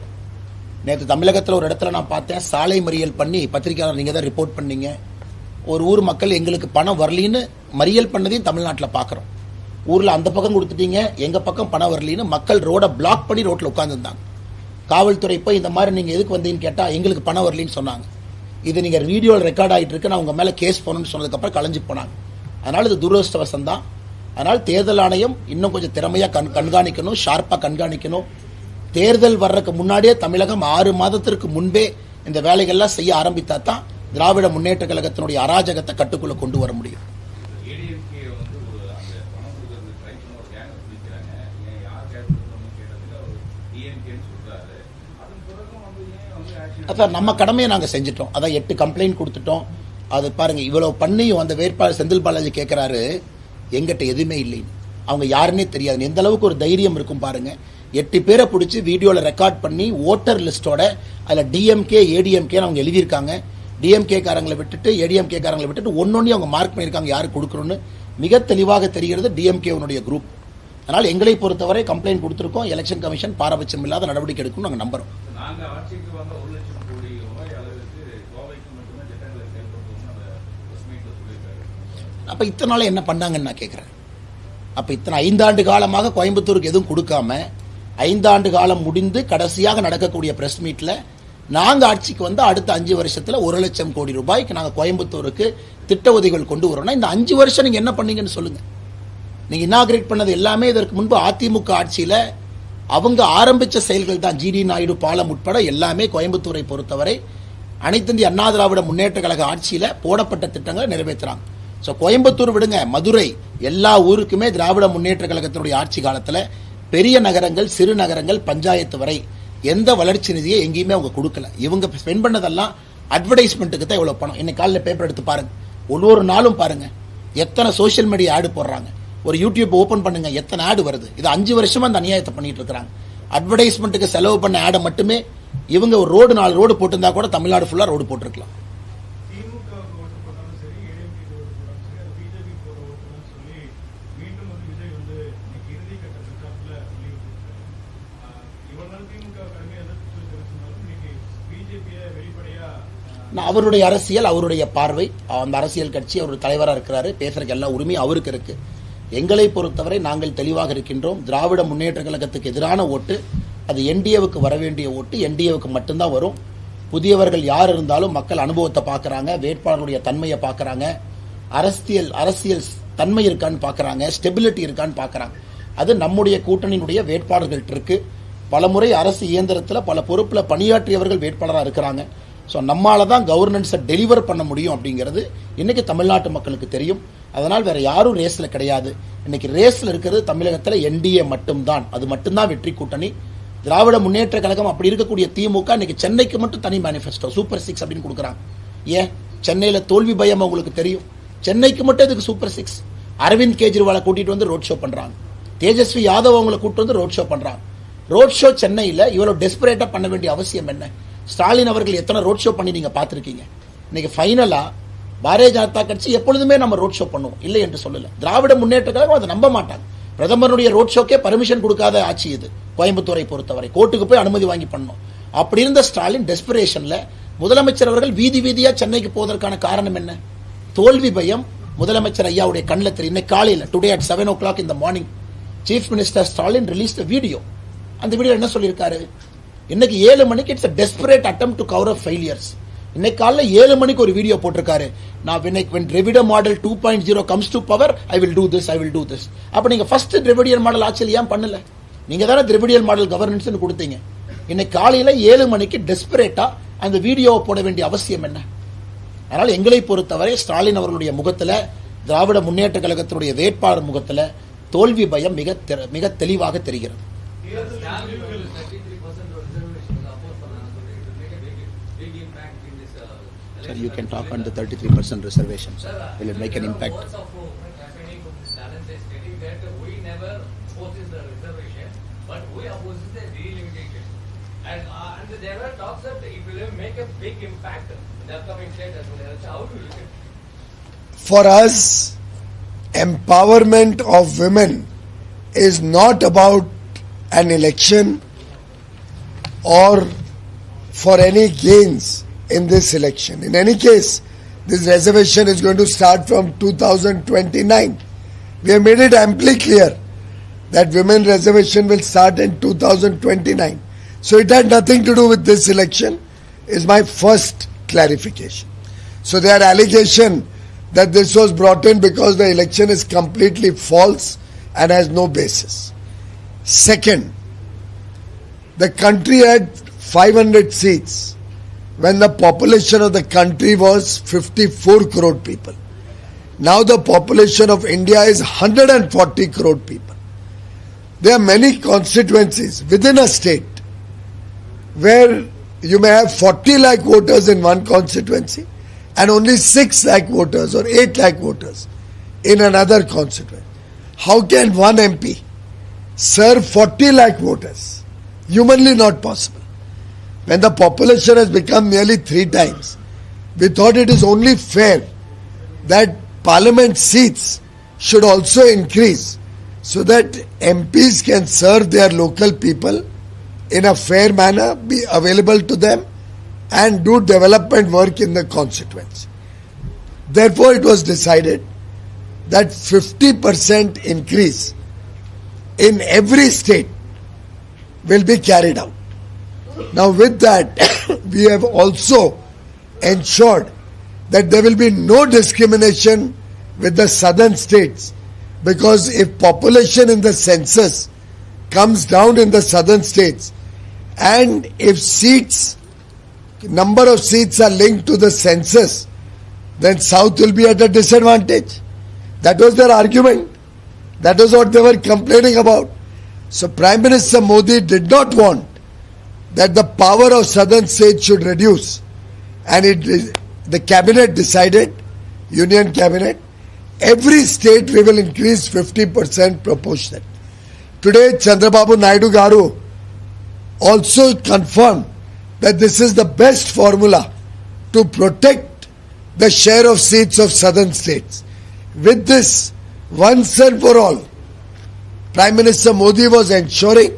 நேற்று தமிழகத்தில் ஒரு இடத்துல நான் பார்த்தேன், சாலை மறியல் பண்ணி, பத்திரிகையாளர் நீங்க தான் ரிப்போர்ட் பண்ணீங்க, ஒரு ஊர் மக்கள் எங்களுக்கு பணம் வரலின்னு மறியல் பண்ணதையும் தமிழ்நாட்டில் பார்க்குறோம். ஊரில் அந்த பக்கம் கொடுத்துட்டீங்க, எங்க பக்கம் பணம் வரலின்னு மக்கள் ரோட பிளாக் பண்ணி ரோட்டில் உட்காந்துருந்தாங்க. காவல்துறை போய் இந்த மாதிரி நீங்க எதுக்கு வந்தீங்கன்னு கேட்டா எங்களுக்கு பணம் வரலின்னு சொன்னாங்க. இது நீங்க வீடியோவில் ரெக்கார்ட் ஆகிட்டு இருக்கு, நான் உங்க மேல கேஸ் போகணும்னு சொன்னதுக்கப்புறம் கலைஞ்சு போனாங்க. அதனால இது துரதிருஷ்டவசம் தான். அதனால் தேர்தல் ஆணையம் இன்னும் கொஞ்சம் திறமையா கண்காணிக்கணும், ஷார்ப்பா கண்காணிக்கணும். தேர்தல் வர்றதுக்கு முன்னாடியே தமிழகம் 6 மாதத்திற்கு முன்பே இந்த வேலைகள்லாம் செய்ய ஆரம்பித்தா தான் திராவிட முன்னேற்ற கழகத்தினுடைய அராஜகத்தை கட்டுக்குள்ள கொண்டு வர முடியும். அதான் நம்ம கடமையை நாங்கள் செஞ்சிட்டோம். அதான் 8 கம்ப்ளைண்ட் கொடுத்துட்டோம். அது பாருங்க, இவ்வளவு பண்ணியும் அந்த வேட்பாளர் செந்தில் பாலாஜி கேட்கிறாரு எங்கிட்ட எதுவுமே இல்லைன்னு. அவங்க யாருன்னே தெரியாது. எந்த அளவுக்கு ஒரு தைரியம் இருக்கும் பாருங்க. 8 பேரை பிடிச்சி வீடியோவில் ரெக்கார்ட் பண்ணி ஓட்டர் லிஸ்டோட அதில் டிஎம்கே ஏடிஎம்கே அவங்க எழுதியிருக்காங்க. டிஎம்கே காரங்களை விட்டுட்டு ஏடிஎம்கே காரங்களை விட்டுட்டு ஒன்னொன்னு அவங்க மார்க் பண்ணியிருக்காங்க யாரு கொடுக்கணும்னு. மிக தெளிவாக தெரிகிறது டிஎம்கே குரூப். அதனால் எங்களை பொறுத்தவரை கம்ப்ளைண்ட் கொடுத்துருக்கோம். எலெக்ஷன் கமிஷன் பாரபட்சம் இல்லாத நடவடிக்கை எடுக்கும் நாங்கள் நம்புறோம். அப்ப இத்தனை நாள் என்ன பண்ணாங்கன்னு நான் கேட்கிறேன். அப்ப இத்தனை 5 ஆண்டு காலமாக கோயம்புத்தூருக்கு எதுவும் கொடுக்காம 5 ஆண்டு காலம் முடிந்து கடைசியாக நடக்கக்கூடிய பிரஸ் மீட்ல நாங்க ஆட்சிக்கு வந்து அடுத்த 5 வருஷத்துல 1 லட்சம் கோடி ரூபாய்க்கு நாங்க கோயம்புத்தூருக்கு திட்ட உதவிகள் கொண்டு வரோம்னா இந்த 5 வருஷம் நீங்க என்ன பண்ணீங்கன்னு சொல்லுங்க. நீங்க இனாகிரேட் பண்ணது எல்லாமே இதற்கு முன்பு அதிமுக ஆட்சியில அவங்க ஆரம்பிச்ச செயல்கள் தான். ஜிடி நாயுடு பாலம் உட்பட எல்லாமே கோயம்புத்தூரை பொறுத்தவரை அனைத்து இந்திய அண்ணா திராவிட முன்னேற்ற கழக ஆட்சியில போடப்பட்ட திட்டங்களை நிறைவேற்றுறாங்க. கோயம்புத்தூர் விடுங்க, மதுரை, எல்லா ஊருக்குமே திராவிட முன்னேற்ற கழகத்தினுடைய ஆட்சி காலத்தில் பெரிய நகரங்கள், சிறு நகரங்கள், பஞ்சாயத்து வரை எந்த வளர்ச்சி நிதியை எங்கேயுமே அவங்க கொடுக்கல. இவங்க ஸ்பெண்ட் பண்ணதெல்லாம் அட்வர்டைஸ்மெண்ட்டுக்கு தான் இவ்வளவு பணம். இன்னைக்கு காலையில் பேப்பர் எடுத்து பாருங்க, ஒவ்வொரு நாளும் பாருங்க எத்தனை சோசியல் மீடியா ஆடு போடுறாங்க. ஒரு யூடியூப் ஓபன் பண்ணுங்க, எத்தனை ஆடு வருது. இது 5 வருஷமா அந்த அநியாயத்தை பண்ணிட்டு இருக்காங்க. அட்வர்டைஸ்மெண்ட்டுக்கு செலவு பண்ண ஆடை மட்டுமே இவங்க ஒரு ரோடு 4 ரோடு போட்டிருந்தா கூட தமிழ்நாடு ஃபுல்லா ரோடு போட்டிருக்கலாம். அவருடைய அரசியல், அவருடைய பார்வை, அந்த அரசியல் கட்சி அவர் தலைவராக இருக்கிறாரு, பேசுறதுக்கு எல்லா உரிமையும் அவருக்கு இருக்கு. எங்களை பொறுத்தவரை நாங்கள் தெளிவாக இருக்கின்றோம். திராவிட முன்னேற்ற கழகத்துக்கு எதிரான ஓட்டு அது என்டிஏவுக்கு வர வேண்டிய ஓட்டு என்டிஏவுக்கு மட்டும்தான் வரும். புதியவர்கள் யார் இருந்தாலும் மக்கள் அனுபவத்தை பார்க்கறாங்க, வேட்பாளருடைய தன்மையை பார்க்கறாங்க, அரசியல் தன்மை இருக்கான்னு பார்க்கறாங்க, ஸ்டெபிலிட்டி இருக்கான்னு பார்க்கறாங்க. அது நம்முடைய கூட்டணியினுடைய வேட்பாளர்கள்ட்ட இருக்கு. பலமுறை அரசு இயந்திரத்தில் பல பொறுப்பில் பணியாற்றியவர்கள் வேட்பாளராக இருக்கிறாங்க. ஸோ நம்மால தான் கவர்னன்ஸை டெலிவர் பண்ண முடியும் அப்படிங்கிறது இன்னைக்கு தமிழ்நாட்டு மக்களுக்கு தெரியும். அதனால் வேற யாரும் ரேஸ்ல கிடையாது. இன்னைக்கு ரேஸ்ல இருக்கிறது தமிழகத்தில் என்டிஏ மட்டும்தான். அது மட்டும்தான் வெற்றி கூட்டணி. திராவிட முன்னேற்ற கழகம் அப்படி இருக்கக்கூடிய திமுக இன்னைக்கு சென்னைக்கு மட்டும் தனி மேனிஃபெஸ்டோ சூப்பர் 6 அப்படின்னு கொடுக்குறாங்க. ஏன் சென்னையில தோல்வி பயம் உங்களுக்கு தெரியும். சென்னைக்கு மட்டும் இதுக்கு சூப்பர் 6. அரவிந்த் கெஜ்ரிவாலை கூட்டிட்டு வந்து ரோட் ஷோ பண்றாங்க. தேஜஸ்வி யாதவ் அவங்களை கூட்டிட்டு வந்து ரோட் ஷோ பண்றாங்க. ரோட் ஷோ சென்னையில இவ்வளவு டெஸ்பரேட்டா பண்ண வேண்டிய அவசியம் என்ன? ஸ்டாலின் அவர்கள் எத்தனை ரோட் ஷோ பண்ணி நீங்க பார்த்திருக்கீங்க? இன்னைக்கு ஃபைனலா பாரதிய ஜனதா கட்சி எப்பொழுதுமே நம்ம ரோட் ஷோ பண்ணுவோம், இல்லை என்று சொல்லல. திராவிட முன்னேற்ற கழகம் அதை நம்ப மாட்டாங்க. பிரதமருடைய ரோட் ஷோக்கே பர்மிஷன் கொடுக்காத ஆட்சி இது. கோயம்புத்தூரை பொறுத்தவரை கோர்ட்டுக்கு போய் அனுமதி வாங்கி பண்ணோம். அப்படி இருந்த ஸ்டாலின் டெஸ்பரேஷன்ல முதலமைச்சர் அவர்கள் வீதி வீதியா சென்னைக்கு போவதற்கான காரணம் என்ன? தோல்வி பயம் முதலமைச்சர் ஐயாவுடைய கண்ணில் தெரியும். இன்னைக்கு காலையில் today at 7 o'clock in the morning chief minister Stalin released a video. அந்த வீடியோ என்ன சொல்லியிருக்காரு? இன்னைக்கு 7 மணிக்கு it's a desperate attempt to cover up failures. இன்னைக்கு காலையில் 7 மணிக்கு ஒரு வீடியோ போட்டிருக்காரு. நான் when Dravidian model 2.0 comes to power I will do this. அப்ப நீங்க ஃபர்ஸ்ட் Dravidian மாடல் ஆட்சியில் ஏன் பண்ணல? நீங்க தானே Dravidian மாடல் கவர்னன்ஸ் கொடுத்தீங்க. இன்னைக்கு காலையில 7 மணிக்கு டெஸ்பரேட்டா அந்த வீடியோவை போட வேண்டிய அவசியம் என்ன? அதனால் எங்களை பொறுத்தவரை ஸ்டாலின் அவர்களுடைய முகத்துல, திராவிட முன்னேற்ற கழகத்தினுடைய வேட்பாளர் முகத்துல தோல்வி பயம் மிக தெளிவாக தெரிகிறது. Sir, you can talk on the 33% reservation. Sir. Will it make an impact? And there were talks that it will make a big impact in the upcoming state as well. How do you look at it? For us, empowerment of women is not about an election or for any gains in this election. In any case, this reservation is going to start from 2029. We have made it amply clear that women reservation will start in 2029. So it had nothing to do with this election, is my first clarification. So their allegation that this was brought in because the election is completely false and has no basis. Second, the country had 500 seats when the population of the country was 54 crore people. Now the population of India is 140 crore people. There are many constituencies within a state where you may have 40 lakh voters in one constituency and only 6 lakh voters or 8 lakh voters in another constituency. How can one MP serve 40 lakh voters? Humanly not possible. When the population has become nearly 3 times, we thought it is only fair that parliament seats should also increase so that MPs can serve their local people in a fair manner, be available to them and do development work in the constituency. Therefore, it was decided that 50% increase in every state will be carried out. Now with that, we have also ensured that there will be no discrimination with the southern states, because if population in the census comes down in the southern states and if number of seats are linked to the census, then south will be at a disadvantage. That was their argument. That was what they were complaining about. So Prime Minister Modi did not want that the power of southern states should reduce, and the cabinet decided, union cabinet, every state we will increase 50% proportionate. Today Chandrababu Naidu Garu also confirmed that this is the best formula to protect the share of seats of southern states. With this, once and for all, Prime Minister Modi was ensuring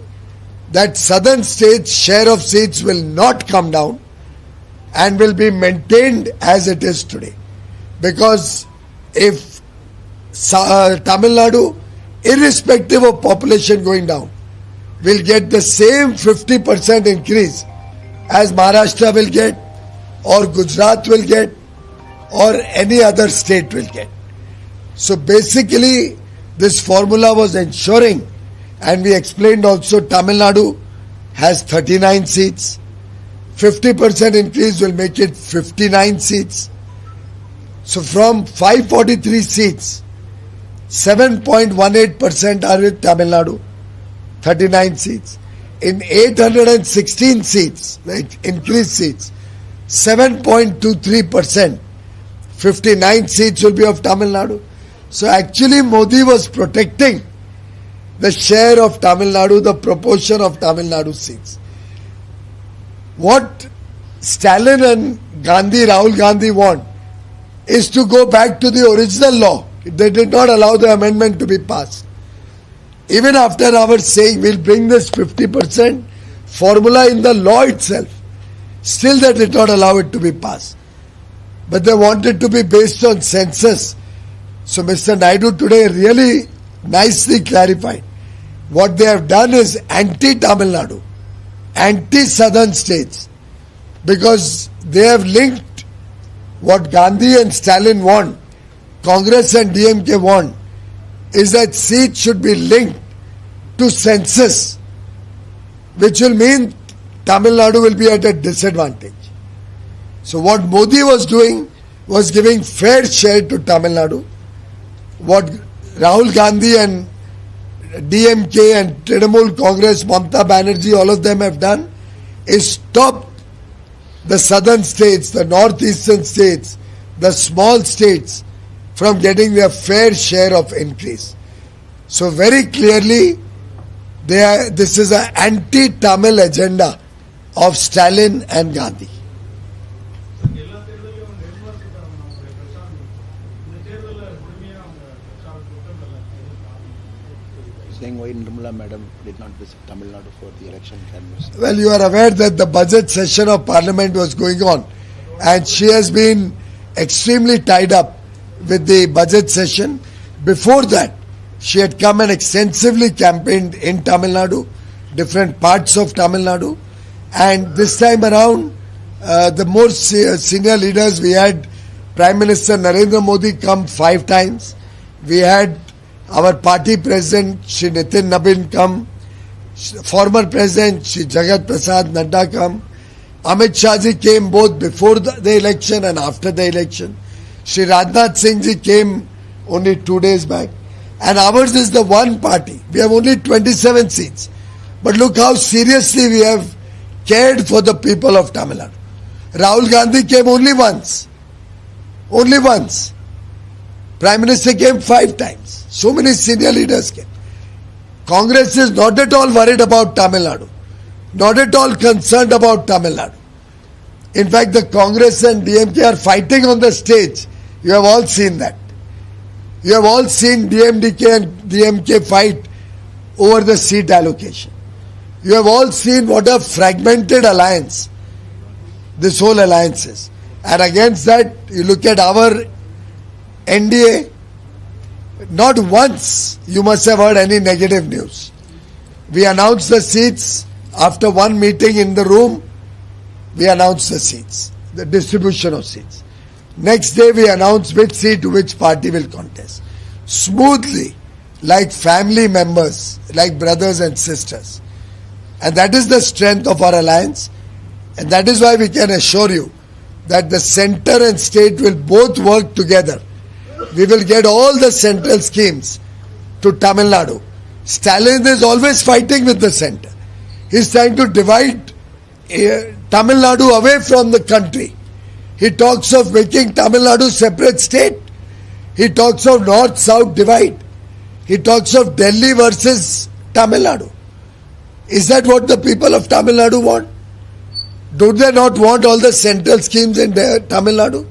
that southern states' share of seats will not come down and will be maintained as it is today. Because if Tamil Nadu, irrespective of population going down, will get the same 50% increase as Maharashtra will get, or Gujarat will get, or any other state will get. So basically, this formula was ensuring, and we explained also, Tamil Nadu has 39 seats. 50% increase will make it 59 seats. So from 543 seats, 7.18% are with Tamil Nadu, 39 seats. In 816 seats, like increased seats, 7.23%, 59 seats will be of Tamil Nadu. So actually Modi was protecting the share of Tamil Nadu, the proportion of Tamil Nadu seats. What Stalin and Rahul Gandhi want is to go back to the original law. They did not allow the amendment to be passed. Even after our saying we'll bring this 50% formula in the law itself, still they did not allow it to be passed. But they wanted to be based on census. So Mr. Naidu today really nicely clarified. What they have done is anti-Tamil Nadu, anti-southern states, because they have linked what Gandhi and Stalin want, Congress and DMK want, is that seats should be linked to census, which will mean Tamil Nadu will be at a disadvantage. So what Modi was doing was giving fair share to Tamil Nadu. What Rahul Gandhi and DMK and Trinamool Congress, Mamata Banerjee, all of them have done is stop the southern states, the northeastern states, the small states from getting their fair share of increase. So very clearly, this is an anti-Tamil agenda of Stalin and Gandhi. எல்லா தேர்தலையும் நிர்வாகித்தாங்க நம்முடைய பிரச்சாரம். இந்த தேர்தலில் முழுமையாக அவங்க பிரச்சாரம் திட்டமிடல. Saying why Nirmala Madam did not visit Tamil Nadu for the election canvass. Well, you are aware that the budget session of Parliament was going on, and she has been extremely tied up with the budget session. Before that, she had come and extensively campaigned in Tamil Nadu, different parts of Tamil Nadu, and this time around, the more senior leaders, we had Prime Minister Narendra Modi come 5 times. We had our party president, Shri Nitin Nabin, come. Former president, Shri Jagat Prasad Nadda, come. Amit Shah ji came both before the election and after the election. Shri Rajnath Singh ji came only 2 days back. And ours is the one party. We have only 27 seats. But look how seriously we have cared for the people of Tamil Nadu. Rahul Gandhi came only once. Only once. Prime Minister came 5 times. So many senior leaders came. Congress is not at all worried about Tamil Nadu. Not at all concerned about Tamil Nadu. In fact, the Congress and DMK are fighting on the stage. You have all seen that. You have all seen DMDK and DMK fight over the seat allocation. You have all seen what a fragmented alliance this whole alliance is. And against that, you look at our NDA, not once you must have heard any negative news. We announced the seats after one meeting in the room. We announced the seats, the distribution of seats. Next day we announced which seat to which party will contest. Smoothly, like family members, like brothers and sisters. And that is the strength of our alliance. And that is why we can assure you that the center and state will both work together. We will get all the central schemes to Tamil Nadu. Stalin is always fighting with the center. He is trying to divide Tamil Nadu away from the country. He talks of making Tamil Nadu separate state. He talks of north-south divide. He talks of Delhi versus Tamil Nadu. Is that what the people of Tamil Nadu want? Do they not want all the central schemes in Tamil Nadu?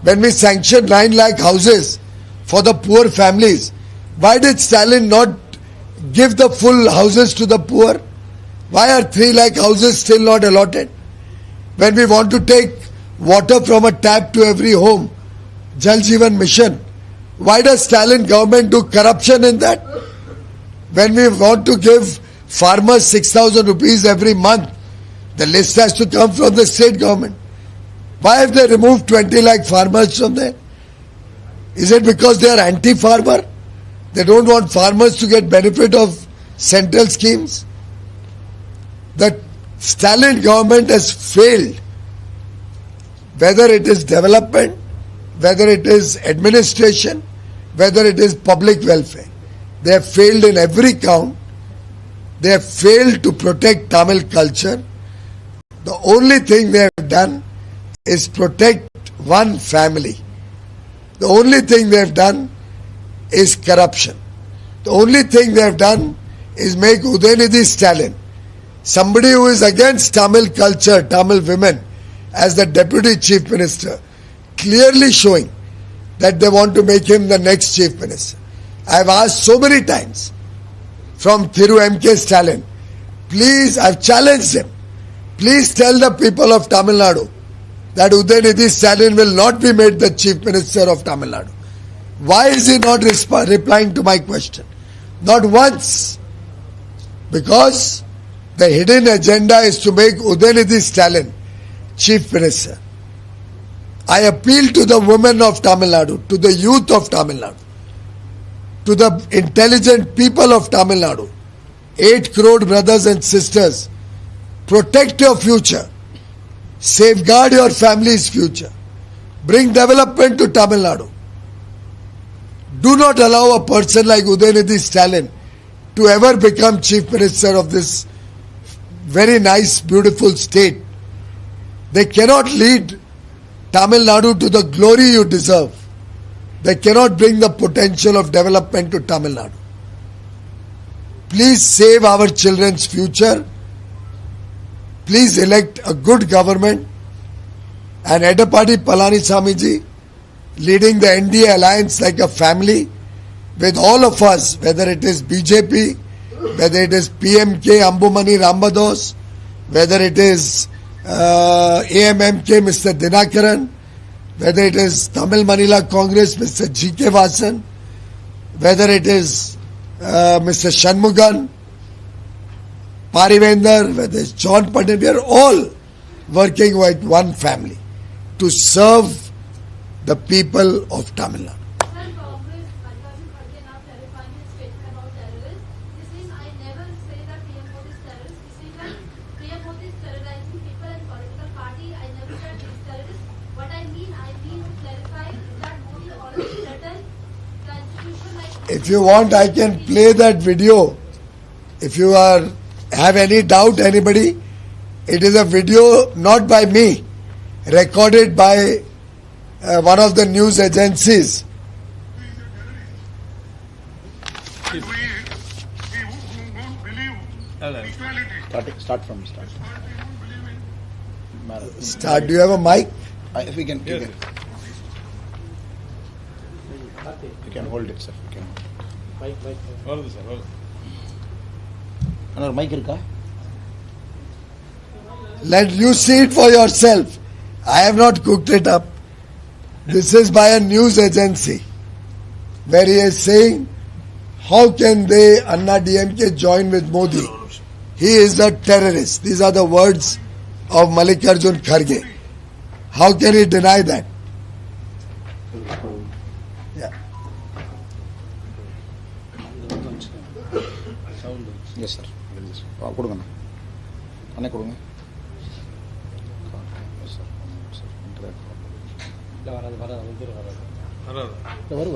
When we sanctioned 9 lakh houses for the poor families, why did Stalin not give the full houses to the poor? Why are 3 lakh houses still not allotted? When we want to take water from a tap to every home, Jal Jeevan Mission, why does Stalin government do corruption in that? When we want to give farmers 6,000 rupees every month, the list has to come from the state government. Why have they removed 20 lakh farmers from there? Is it because they are anti-farmer? They don't want farmers to get benefit of central schemes? The Stalin government has failed, whether it is development, whether it is administration, whether it is public welfare. They have failed in every count. They have failed to protect Tamil culture. The only thing they have done is protect one family. The only thing they have done is corruption. The only thing they have done is make Udayanidhi Stalin, somebody who is against Tamil culture, Tamil women, as the deputy chief minister, clearly showing that they want to make him the next chief minister. I have asked so many times from Thiru M.K. Stalin, please, I have challenged him, please tell the people of Tamil Nadu that Udayanidhi Stalin will not be made the chief minister of Tamil Nadu. Why is he not replying to my question? Not once. Because the hidden agenda is to make Udayanidhi Stalin chief minister. I appeal to the women of Tamil Nadu, to the youth of Tamil Nadu, to the intelligent people of Tamil Nadu, 8 crore brothers and sisters, protect your future, safeguard your family's future, bring development to Tamil Nadu. Do not allow a person like Udayanidhi Stalin to ever become chief minister of this very nice, beautiful state. They cannot lead Tamil Nadu to the glory you deserve. They cannot bring the potential of development to Tamil Nadu. Please save our children's future. Please elect a good government. And Edapadi Palaniswamy ji, leading the NDA alliance like a family, with all of us, whether it is BJP, whether it is PMK, Ambumani Ramados, whether it is AMMK, Mr. Dinakaran, whether it is Tamil Manila Congress, Mr. G.K. Vasan, whether it is Mr. Shanmugan, Parivender, whether it's John Patel, we are all working with one family to serve the people of Tamil Nadu. Sir, Congress, Mallikarjun Kharge now clarifying his statement about terrorists. This is, I never say that PM Modi is terrorist. This is that PM Modi is terrorizing people and political party. I never said he is terrorist. What I mean to clarify that Modi already threatened the institution like... If you want, I can play that video. If you have any doubt, anybody, it is a video not by me, recorded by one of the news agencies. We won't believe equality. Start from start. Start. Do you have a mic? If we can, you can hold it, sir. You can. வருது sir வருது. Another mic இருக்கா? Let you see it for yourself. I have not cooked it up. This is by a news agency where he is saying, how can they, Anna DMK, join with Modi? He is a terrorist. These are the words of Mallikarjun Kharge. How can he deny that? Yeah. Yes, sir. கொடுங்க அண்ணே கொடுங்க. வராது. வரும்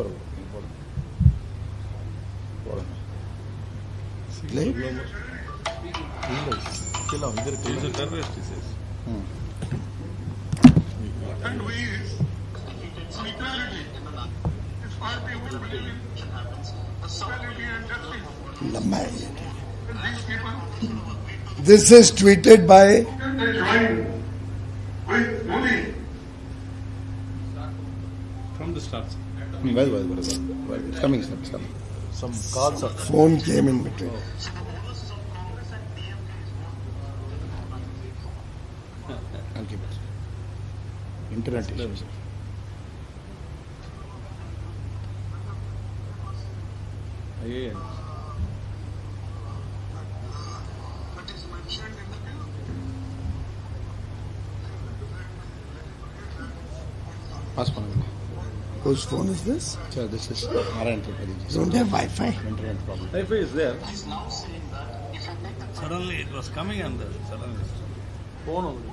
போடுங்க. He's a terrorist, he says. And we on equality. His party would believe in equality and justice. And these people, This is tweeted by can they join with Modi? From the start. வருது. It's coming, sir. It's coming. Some calls are phone came in between. Internet issues. Pass பண்ணுங்க. Whose phone is this? Sir, this is Narayan Tripathi. Don't have Wi-Fi. Internet problem. Wi-Fi is there. Suddenly it was coming on the suddenly. Phone on the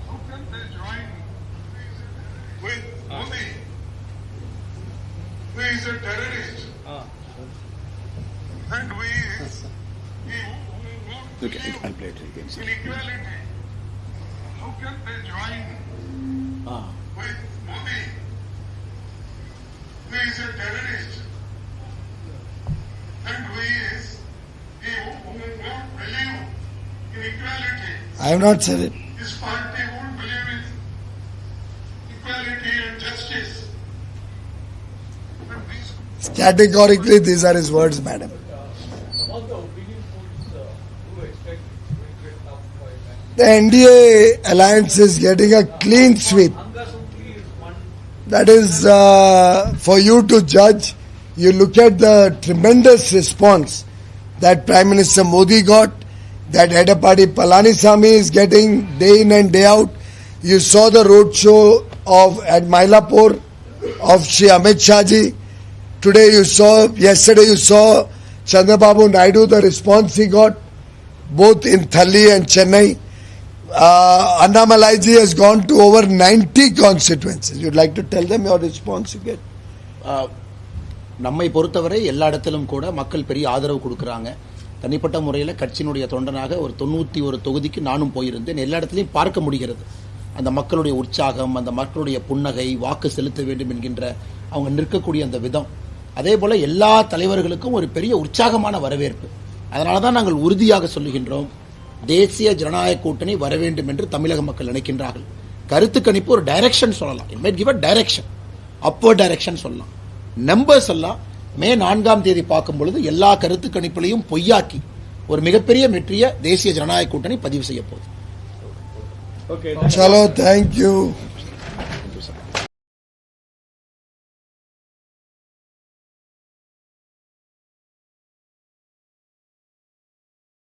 How can they join with Modi, who is a terrorist, and we won't Okay, I'll play it again. in equality? How can they join Ah, with Modi, who is a terrorist, and he won't believe in equality? I have not said it. His party won't believe in equality and justice. And these Categorically, these are his words, madam. Some of the opinion polls do expect it will get tough for him. The NDA alliance is getting a clean sweep. Anga Sungli is one. That is for you to judge. You look at the tremendous response that Prime Minister Modi got, that Edapadi Palanisamy is getting day in and day out. You saw the roadshow at Mylapore of Shri Amit Shah ji. Yesterday you saw Chandrababu Naidu, the response he got, both in Thalli and Chennai. Annamalai ji has gone to over 90 constituencies. You'd like to tell them your response you get? நம்மை பொறுத்தவரை எல்லா இடத்திலும் கூட மக்கள் பெரிய ஆதரவு கொடுக்கறாங்க. தனிப்பட்ட முறையில் கட்சியினுடைய தொண்டனாக ஒரு 91 தொகுதிக்கு நானும் போயிருந்தேன். எல்லா இடத்துலையும் பார்க்க முடிகிறது அந்த மக்களுடைய உற்சாகம், அந்த மக்களுடைய புன்னகை, வாக்கு செலுத்த வேண்டும் என்கின்ற அவங்க நிற்கக்கூடிய அந்த விதம். அதே போல எல்லா தலைவர்களுக்கும் ஒரு பெரிய உற்சாகமான வரவேற்பு. அதனால தான் நாங்கள் உறுதியாக சொல்லுகின்றோம், தேசிய ஜனநாயக கூட்டணி வர வேண்டும் என்று தமிழக மக்கள் நினைக்கின்றார்கள். கருத்து கணிப்பு ஒரு டைரக்ஷன் சொல்லலாம். It might give a direction, upward direction சொல்லலாம். நம்பர்ஸ் எல்லாம் மே 4ஆம் தேதி பார்க்கும் பொழுது எல்லா கருத்து கணிப்புகளையும் பொய்யாக்கி ஒரு மிகப்பெரிய வெற்றியை தேசிய ஜனநாயக கூட்டணி பதிவு செய்ய போகுது. Okay. Chalo, thank you.